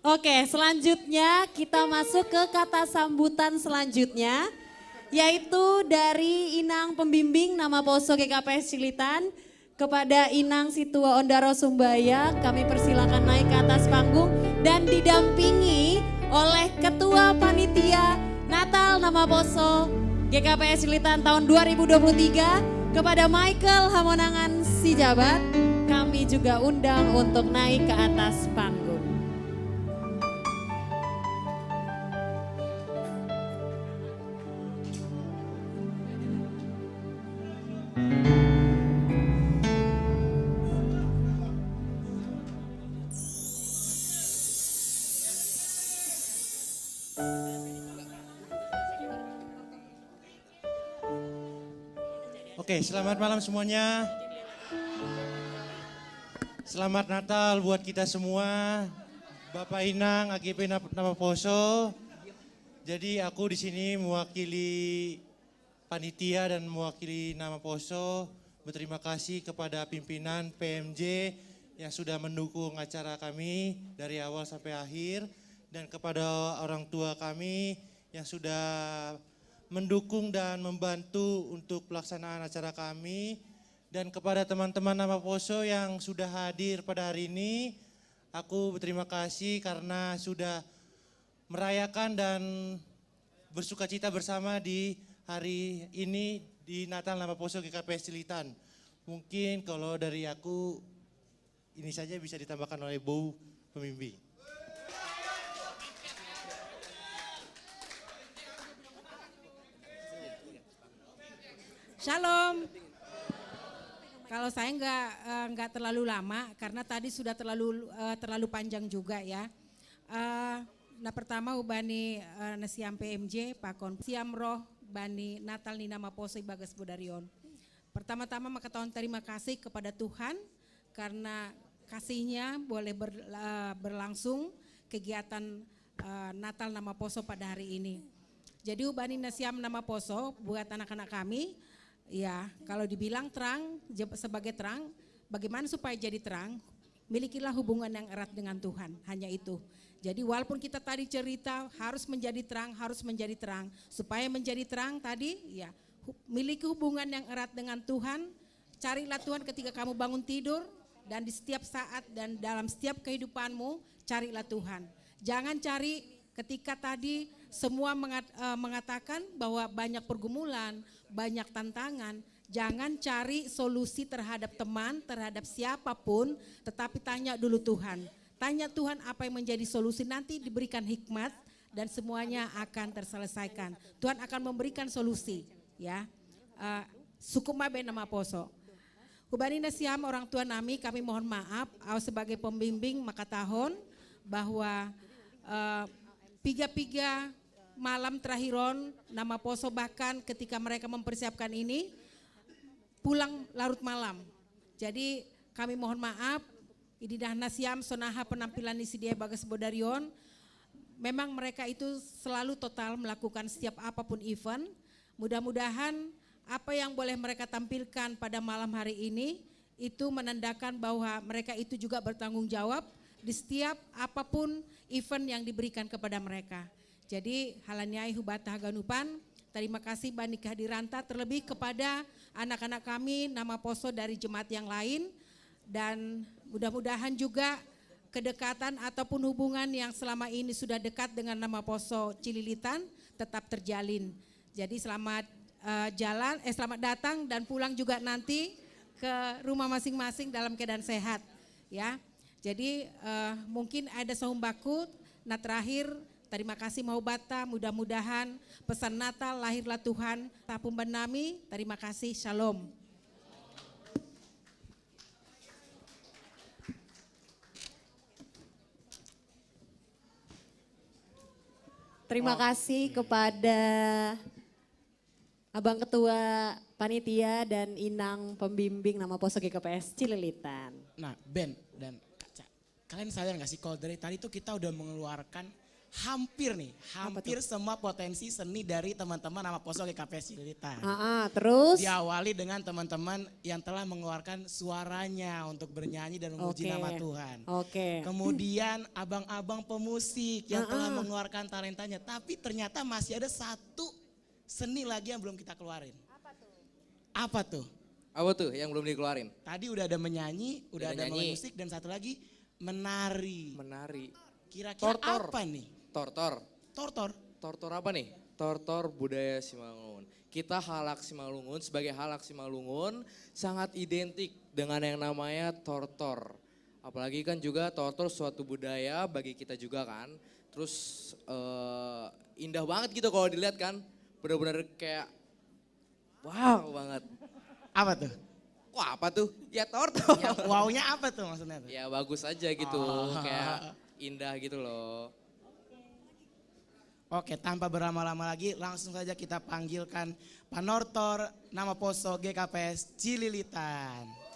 S4: Oke, selanjutnya kita masuk ke kata sambutan selanjutnya, yaitu dari Inang Pembimbing Nama Poso GKPS Cilitan kepada Inang Situa Ondaro Sumbaya. Kami persilakan naik ke atas panggung dan didampingi oleh Ketua Panitia Natal Nama Poso GKPS Cilitan tahun 2023 kepada Michael Hamonangan Sijabat. Kami juga undang untuk naik ke atas panggung.
S13: Oke, selamat malam semuanya. Selamat Natal buat kita semua. Bapak Inang, AGP Nama Poso. Jadi aku di sini mewakili panitia dan mewakili Nama Poso. Berterima kasih kepada pimpinan PMJ yang sudah mendukung acara kami dari awal sampai akhir. Dan kepada orang tua kami yang sudah mendukung dan membantu untuk pelaksanaan acara kami, dan kepada teman-teman Nama Poso yang sudah hadir pada hari ini, aku berterima kasih karena sudah merayakan dan bersukacita bersama di hari ini di Natal Nama Poso GKPS Cilitan. Mungkin kalau dari aku ini saja bisa ditambahkan oleh Bu Pembimbing.
S10: Shalom. Kalau saya nggak terlalu lama karena tadi sudah terlalu panjang juga ya. Nah pertama ubani nasiam PMJ Pakon siam roh bani Natal ni Nama Poso Bagas Bodarion. Pertama-tama maka tahun terima kasih kepada Tuhan karena kasihnya boleh berlangsung kegiatan Natal Nama Poso pada hari ini. Jadi ubani nasiam Nama Poso buat anak-anak kami. Ya, kalau dibilang terang, sebagai terang, bagaimana supaya jadi terang? Milikilah hubungan yang erat dengan Tuhan, hanya itu. Jadi walaupun kita tadi cerita harus menjadi terang, supaya menjadi terang tadi, ya miliki hubungan yang erat dengan Tuhan. Carilah Tuhan ketika kamu bangun tidur dan di setiap saat dan dalam setiap kehidupanmu, carilah Tuhan. Jangan cari ketika tadi semua mengatakan bahwa banyak pergumulan, banyak tantangan, jangan cari solusi terhadap teman, terhadap siapapun, tetapi tanya dulu Tuhan. Tanya Tuhan apa yang menjadi solusi, nanti diberikan hikmat dan semuanya akan terselesaikan. Tuhan akan memberikan solusi, ya. Sukuma be Nama Poso. Ubani nasiam orang tua nami, kami mohon maaf sebagai pembimbing maka tahun bahwa piga-piga malam terakhiron Nama Poso bahkan ketika mereka mempersiapkan ini pulang larut malam. Jadi kami mohon maaf, Ididah Nasiam Sonaha penampilan isi dia Bagas Bodarion. Memang mereka itu selalu total melakukan setiap apapun event. Mudah-mudahan apa yang boleh mereka tampilkan pada malam hari ini itu menandakan bahwa mereka itu juga bertanggung jawab di setiap apapun event yang diberikan kepada mereka. Jadi halanyai hubata ganupan, terima kasih bani kehadirannya terlebih kepada anak-anak kami Nama Poso dari jemaat yang lain dan mudah-mudahan juga kedekatan ataupun hubungan yang selama ini sudah dekat dengan Nama Poso Cililitan tetap terjalin. Jadi selamat selamat datang dan pulang juga nanti ke rumah masing-masing dalam keadaan sehat ya. Jadi mungkin ada sahum baku. Nah terakhir terima kasih mau bata, mudah-mudahan pesan Natal lahirlah Tuhan. Tapum benami, terima kasih, shalom.
S4: Terima kasih kepada Abang Ketua Panitia dan Inang Pembimbing Nama Poso GKPS Cililitan.
S3: Nah Ben dan Kaca, kalian sadar gak sih kalau dari tadi tuh kita udah mengeluarkan hampir semua potensi seni dari teman-teman nama Poso GKPS Cililitan.
S4: Terus?
S3: Diawali dengan teman-teman yang telah mengeluarkan suaranya untuk bernyanyi dan memuji nama Tuhan. Kemudian abang-abang pemusik yang telah mengeluarkan talentanya. Tapi ternyata masih ada satu seni lagi yang belum kita keluarin. Apa tuh?
S5: Apa tuh yang belum dikeluarin?
S3: Tadi udah ada menyanyi, udah ada
S5: nyanyi.
S3: musik dan satu lagi menari.
S5: Menari.
S3: Kira-kira apa nih?
S5: Tortor.
S3: Tortor.
S5: Tortor apa nih? Tortor budaya Simalungun. Kita Halak Simalungun sebagai Halak Simalungun sangat identik dengan yang namanya tortor. Apalagi kan juga tortor suatu budaya bagi kita juga kan. Terus indah banget gitu kalau dilihat kan. Bener-bener kayak wow banget.
S3: Apa tuh?
S5: Wah apa tuh? Ya tortor.
S3: Ya, wow-nya apa tuh maksudnya tuh?
S5: Ya bagus aja gitu. Kayak indah gitu loh.
S3: Oke, tanpa berlama-lama lagi langsung saja kita panggilkan Panortor nama Poso GKPS Cililitan.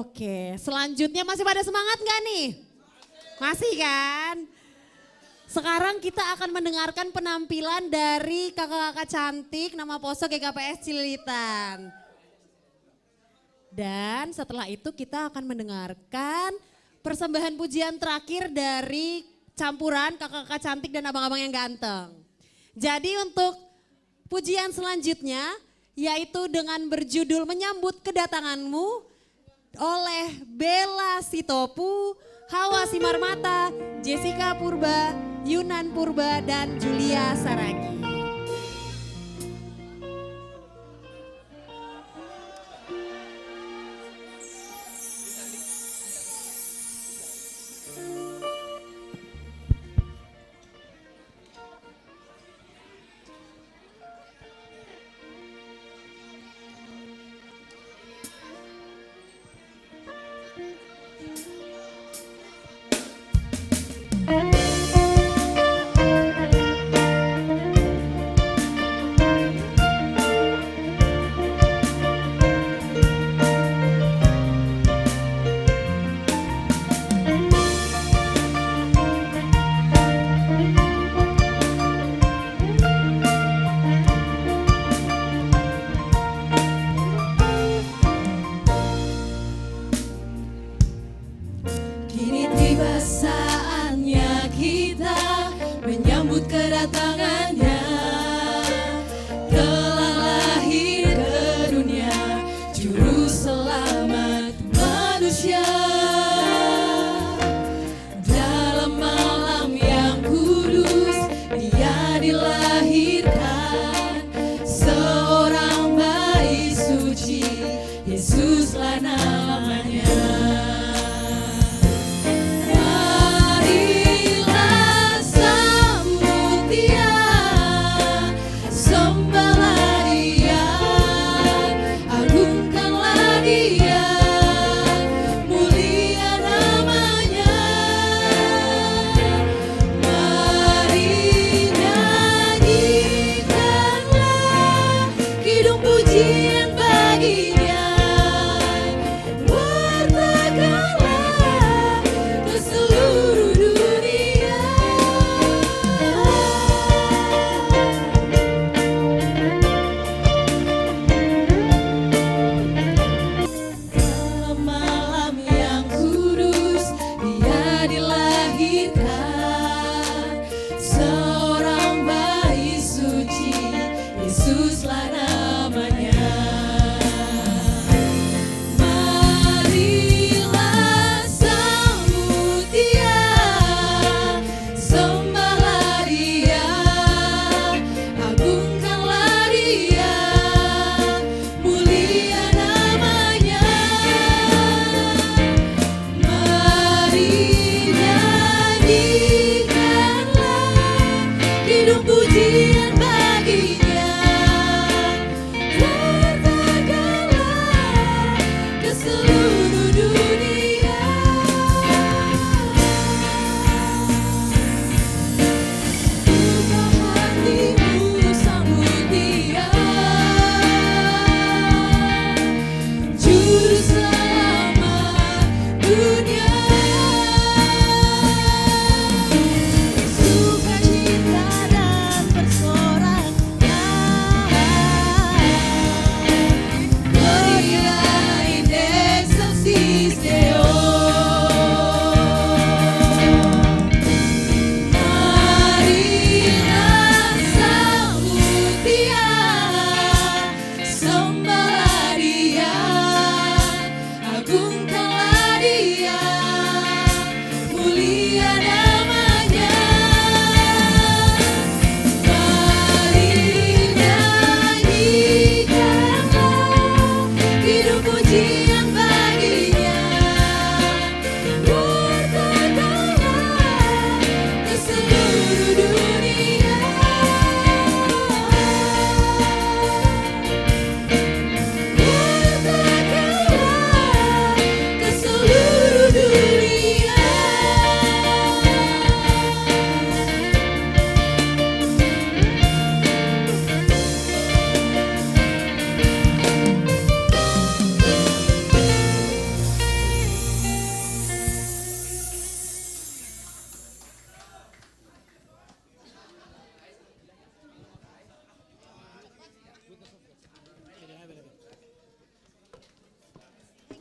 S4: Oke, selanjutnya masih pada semangat nggak nih? Masih kan? Sekarang kita akan mendengarkan penampilan dari kakak-kakak cantik nama Poso GKPS Cililitan. Dan setelah itu kita akan mendengarkan persembahan pujian terakhir dari campuran kakak-kakak cantik dan abang-abang yang ganteng. Jadi untuk pujian selanjutnya yaitu dengan berjudul Menyambut Kedatanganmu oleh Bella Sitopu, Hawa Simarmata, Jessica Purba, Yunan Purba, dan Julia Saragi.
S7: Kini tiba saatnya kita menyambut kedatangannya. Telah lahir ke dunia Juru Selamat manusia. Dalam malam yang kudus Dia dilahirkan, seorang bayi suci, Yesuslah namanya. Marilah sambut Dia, sembahlah Dia, agungkanlah Dia, mulia namanya. Mari nyanyikanlah kidung pujian baginya. Wartakanlah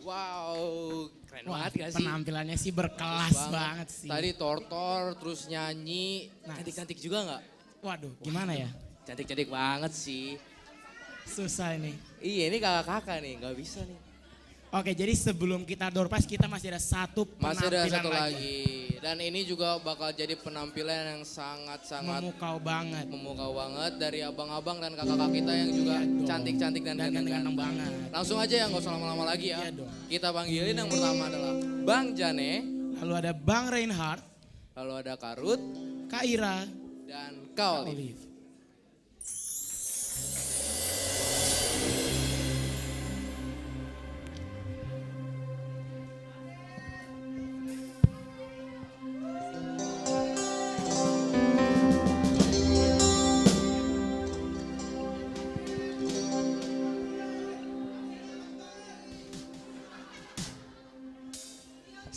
S5: Wow, keren
S3: Wah,
S5: banget gak sih?
S3: penampilannya sih berkelas banget sih.
S5: Tadi tortor, terus nyanyi, cantik-cantik juga nggak?
S3: Waduh, gimana ya?
S5: Cantik-cantik banget sih.
S3: Susah ini.
S5: Iya, ini kakak-kakak nih, nggak bisa nih.
S3: Oke, jadi sebelum kita door prize kita masih ada satu
S5: Masih ada
S3: penampilan
S5: satu lagi. Dan ini juga bakal jadi penampilan yang sangat-sangat
S3: memukau banget.
S5: memukau banget dari abang-abang dan kakak-kakak kita yang juga cantik-cantik dan
S3: ganteng-ganteng banget.
S5: Langsung aja ya, nggak usah lama-lama lagi ya.
S3: Iya dong.
S5: Kita panggilin yang pertama adalah Bang Jane,
S3: Lalu ada Bang Reinhardt,
S5: lalu ada Karut,
S3: Kak Ira,
S5: dan Kak Olive.
S3: Olive.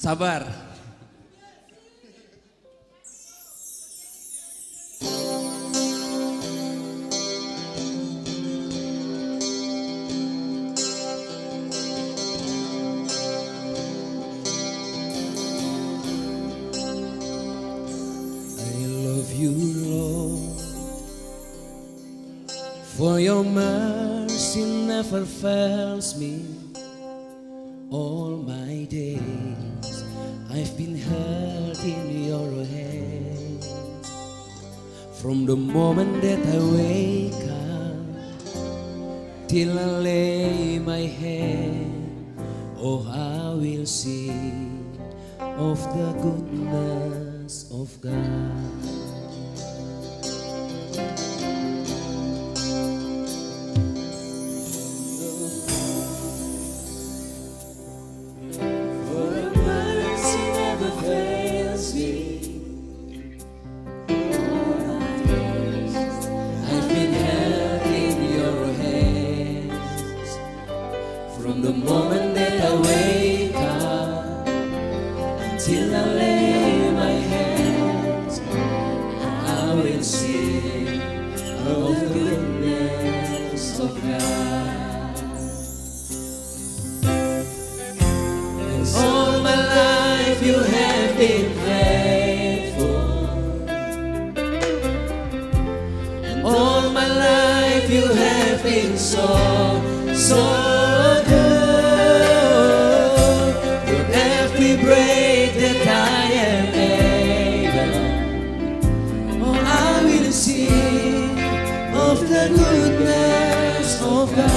S2: Sabar. I love you, Lord, for your mercy never fails me. All my days I've been held in your hands. From the moment that I wake up till I lay my head, oh, I will sing of the goodness of God. From the moment that I wake up until I lay my head, I will sing of the goodness of God. And all my life you have been faithful, and all my life you have been so good. With every breath that I am able, oh, I will sing of the goodness of God.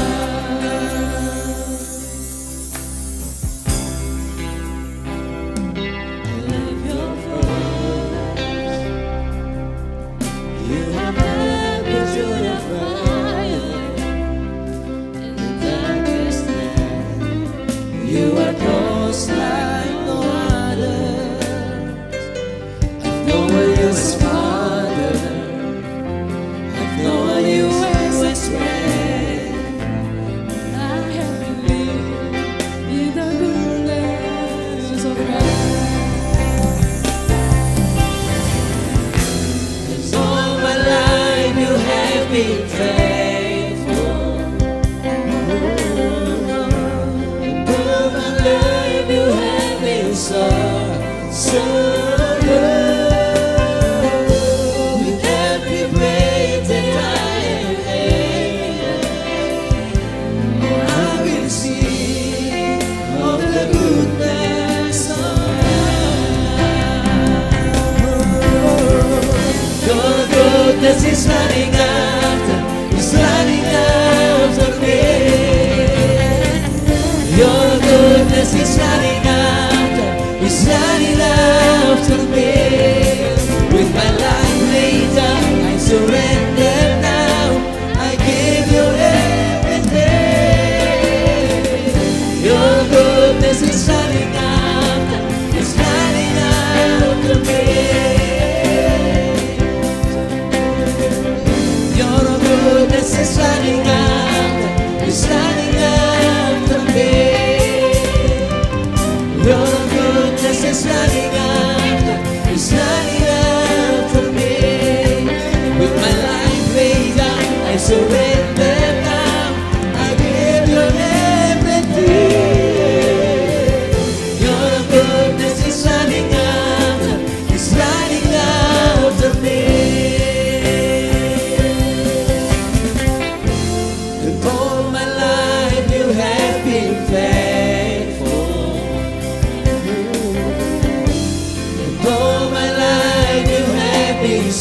S2: I love your voice. You have never to the fire. You are close like no other. I've known you as Father, I've known you as friend. I have lived in the goodness of God. 'Cause all my life you have been faithful. All my life you have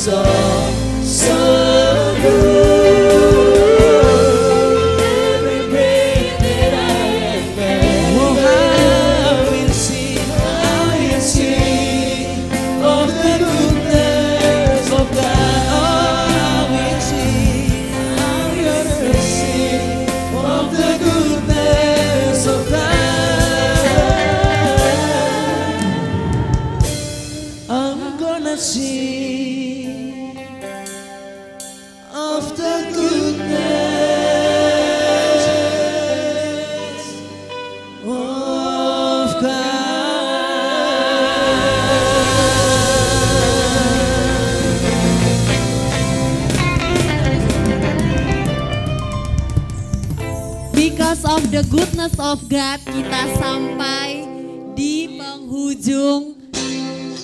S7: so, so good. Every breath that I am made. Oh, I will sing of the goodness of God. Oh, I will sing of the goodness of God. I'm gonna sing of the goodness of God.
S4: Because of the goodness of God, kita sampai di penghujung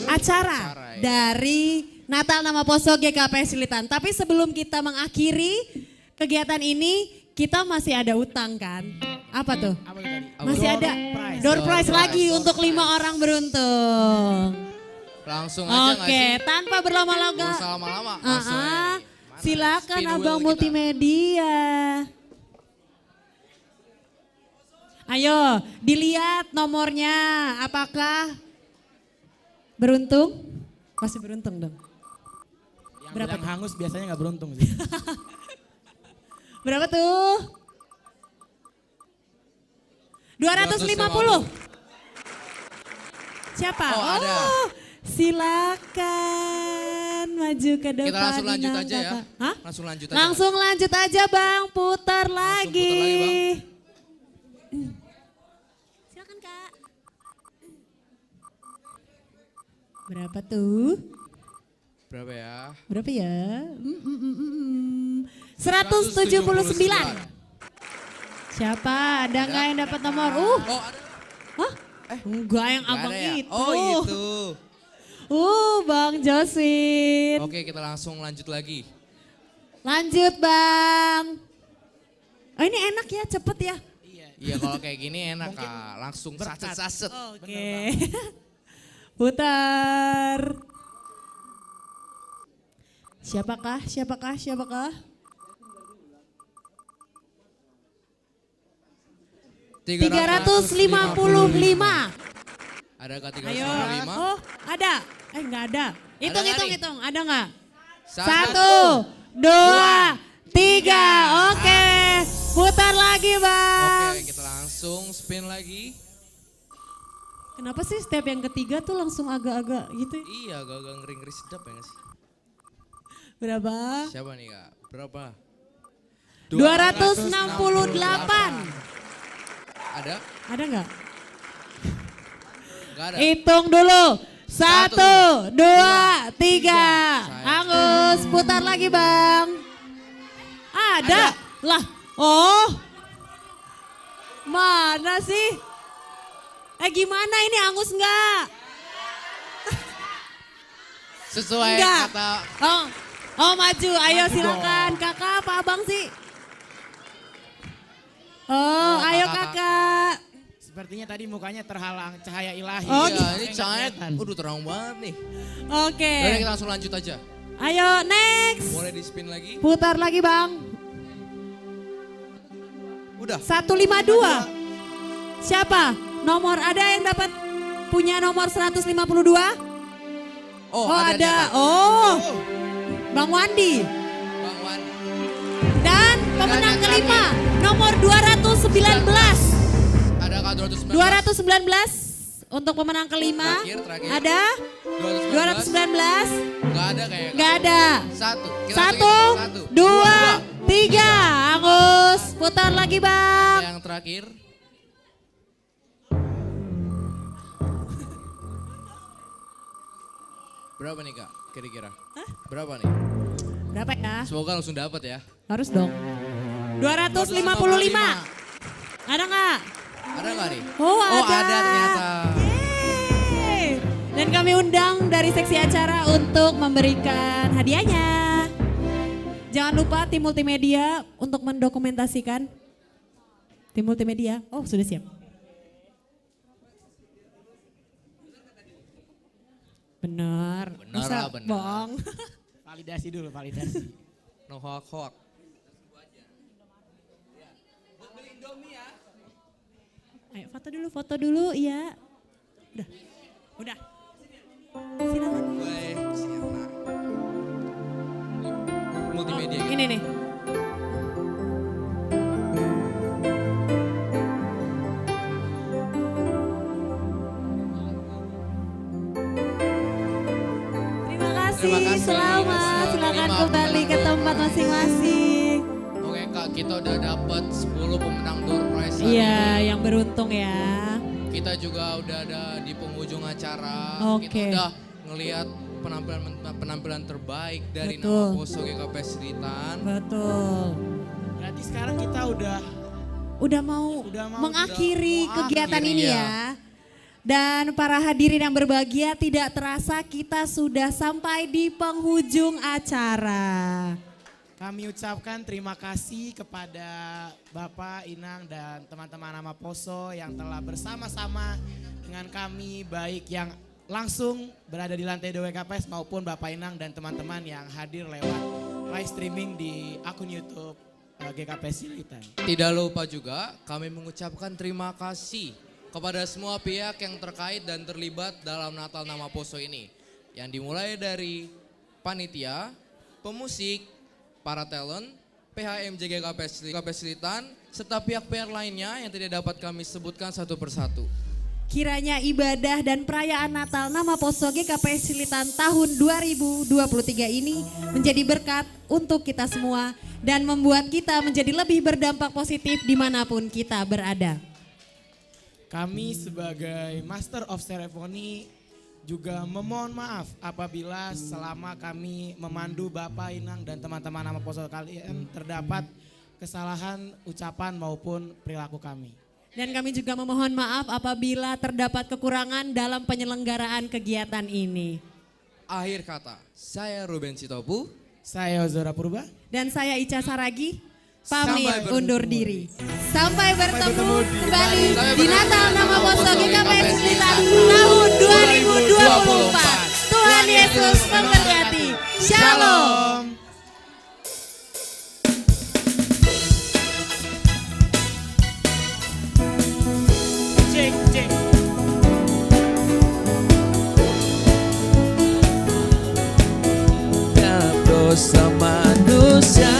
S4: acara dari Natal Nama Poso GKP Silitan. Tapi sebelum kita mengakhiri kegiatan ini, kita masih ada utang kan? Apa tuh? Masih ada door prize lagi untuk 5 orang beruntung.
S5: Langsung aja nggak
S4: Oke,
S5: sih?
S4: tanpa berlama-lama.
S5: Nggak usah lama-lama, langsung aja.
S4: Silakan
S5: Spin wheel
S4: Abang
S5: kita.
S4: Multimedia. Ayo, dilihat nomornya. Apakah beruntung? Masih beruntung dong.
S3: Yang
S4: Berapa
S3: bilang
S4: tuh?
S3: hangus biasanya nggak beruntung sih.
S4: Berapa tuh? 250. Siapa?
S5: Oh, ada.
S4: Silakan maju ke depan.
S5: Kita langsung lanjut
S4: Inang
S5: aja ya.
S4: Kakak. Hah?
S5: Langsung lanjut aja.
S4: Langsung lanjut aja Bang, putar lagi.
S5: putar lagi, Bang.
S4: Silakan Kak. Berapa tuh?
S5: Berapa ya?
S4: Berapa ya? 179. Siapa? Ada nggak yang dapat nomor?
S5: Oh, ada.
S4: Hah? Enggak yang
S5: Nggak
S4: abang
S5: ada ya?
S4: itu.
S5: Oh, itu.
S4: Bang Josin.
S5: Oke, kita langsung lanjut lagi.
S4: Lanjut Bang. Oh ini enak ya, cepet ya.
S5: Iya, kalau kayak gini enak Kak. Langsung saset-saset.
S4: Oke. Putar. Siapakah? 355.
S5: Ada Kak
S4: Ayo.
S5: 355?
S4: Oh, ada. Enggak ada. Hitung.
S5: nggak nih?
S4: Ada nggak? 1, 2, 3. Oke. Putar lagi Bang.
S5: Oke, kita langsung spin lagi.
S4: Kenapa sih step yang ketiga tuh langsung agak-agak gitu?
S5: Iya, agak-agak ngeri-ngeri sedap ya nggak sih?
S4: Berapa?
S5: Siapa nih Kak? Berapa?
S4: 268.
S5: Ada?
S4: Ada nggak?
S5: Nggak ada.
S4: Hitung dulu. 1, 2, 3. Angus, putar lagi Bang. Ada. Lah, oh. Mana sih? Gimana ini Angus enggak?
S5: Sesuai
S4: Enggak.
S5: kata.
S4: Oh maju, ayo silakan. Kakak apa abang sih? Oh, ayo kakak.
S3: Sepertinya tadi mukanya terhalang cahaya ilahi.
S4: Oh,
S5: Iya, ini cahaya. Udah terang banget nih.
S4: Oke.
S5: Udah kita langsung lanjut aja.
S4: Ayo next.
S5: Boleh di spin lagi?
S4: Putar lagi Bang.
S5: Udah.
S4: 152. Siapa? Nomor ada yang dapat punya nomor 152?
S5: Oh,
S4: ada.
S5: nih, Kak.
S4: Oh. Bang Wandi.
S5: Bang Wan.
S4: Dan pemenang kelima nomor 219.
S5: Ada Kak 219.
S4: 219 untuk pemenang kelima.
S5: Terakhir.
S4: Ada 219.
S5: Nggak ada kayaknya.
S4: Nggak ada.
S5: Satu. Kita
S4: 1, 2, 3. Angus, putar lagi Bang.
S5: Yang terakhir. Berapa nih Kak kira-kira? Berapa nih?
S4: Berapa ya?
S5: Semoga langsung dapat ya.
S4: Harus dong. 255. Ada nggak?
S5: Ada nggak nih?
S4: Oh,
S5: Oh
S4: ada.
S5: ada ternyata.
S4: Yeay. Dan kami undang dari seksi acara untuk memberikan hadiahnya. Jangan lupa tim multimedia untuk mendokumentasikan. Tim multimedia, oh sudah siap. Benar.
S5: Benar
S4: Masa
S5: lah, benar.
S4: bohong.
S3: Validasi dulu, validasi.
S5: No hoak-hoak.
S4: Ayo foto dulu ya. Udah. Silakan.
S5: Gue Siana. Multimedia.
S4: Ini nih. Terima kasih. Selamat. Silakan kembali ke tempat masing-masing.
S5: Oke Kak, kita udah dapat 10 pemenang door prize hari
S4: Iya,
S5: ini.
S4: yang beruntung ya.
S5: Kita juga udah ada di penghujung acara.
S4: Oke.
S5: Kita udah ngelihat penampilan terbaik dari
S4: Betul.
S5: nama Poso GKP Selitan.
S4: Betul.
S3: Berarti sekarang kita udah
S4: mau mengakhiri
S5: mau
S4: kegiatan
S5: akhiri,
S4: ini
S5: ya.
S4: ya. Dan para hadirin yang berbahagia, tidak terasa kita sudah sampai di penghujung acara.
S3: Kami ucapkan terima kasih kepada Bapak Inang dan teman-teman nama Poso yang telah bersama-sama dengan kami, baik yang langsung berada di lantai 2 WKPS maupun Bapak Inang dan teman-teman yang hadir lewat live streaming di akun YouTube GKPS Selitan.
S5: Tidak lupa juga kami mengucapkan terima kasih kepada semua pihak yang terkait dan terlibat dalam Natal Nama Poso ini. Yang dimulai dari panitia, pemusik, para talent, PHMJ GKPS Selitan, serta pihak-pihak lainnya yang tidak dapat kami sebutkan satu persatu.
S4: Kiranya ibadah dan perayaan Natal Nama Poso GKPS Selitan tahun 2023 ini menjadi berkat untuk kita semua dan membuat kita menjadi lebih berdampak positif dimanapun kita berada.
S3: Kami sebagai Master of Ceremony juga memohon maaf apabila selama kami memandu Bapak Inang dan teman-teman nama Poso kalian terdapat kesalahan ucapan maupun perilaku kami.
S4: Dan kami juga memohon maaf apabila terdapat kekurangan dalam penyelenggaraan kegiatan ini.
S5: Akhir kata, saya Ruben Sitopu.
S3: Saya Ozora Purba.
S4: Dan saya Ica Saragi,
S5: Sampai
S4: pamit
S5: bertemu.
S4: undur diri. Sampai bertemu kembali di Natal Nama Poso GKPS Selitan tahun 2024. Tuhan Yesus memberkati. Shalom.
S3: Cek, cek.
S7: Dosa manusia,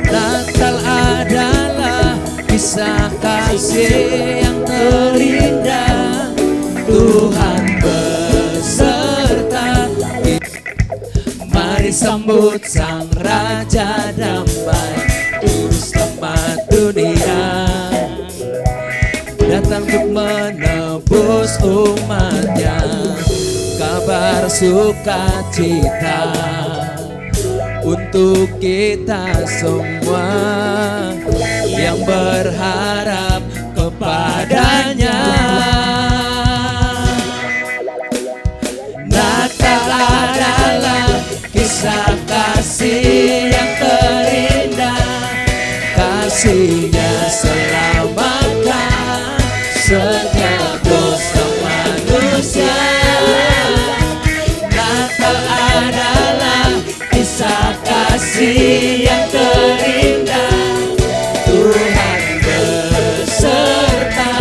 S7: Natal adalah kisah kasih yang terindah. Tuhan beserta kita. Mari sambut Sang Raja Damai, Juru Selamat dunia, datang untuk menebus umatnya. Kabar sukacita untuk kita semua yang berharap kepadanya. Natal adalah kisah kasih yang terindah, kasihnya selamatkan setiap dosa manusia. Natal adalah kisah kasih yang terindah. Tuhan beserta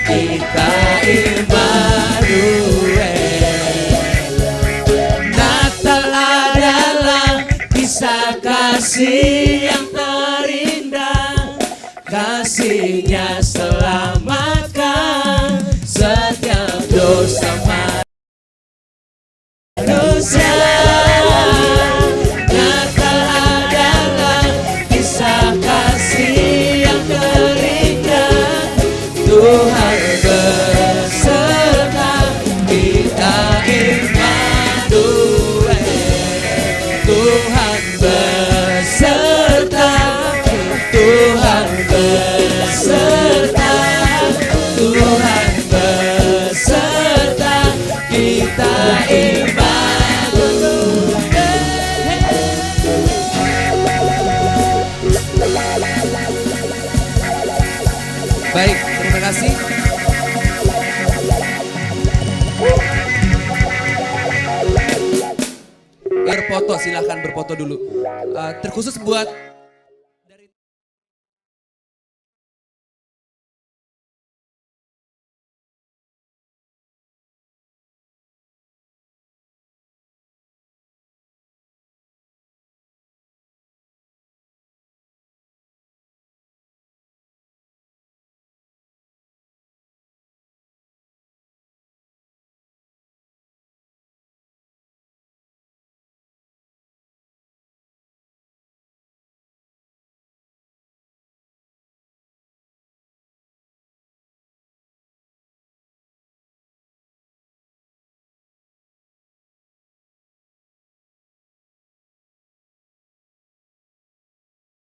S7: kita, Immanuel. Natal adalah kisah kasih yang terindah, kasihnya selamatkan setiap dosa manusia. Natal adalah kisah kasih yang terindah. Tuhan beserta kita, Immanuel. Tuhan beserta, Tuhan beserta, Tuhan beserta kita, Immanuel.
S2: Baik, terima kasih. Berfoto, silahkan berfoto dulu. Terkhusus buat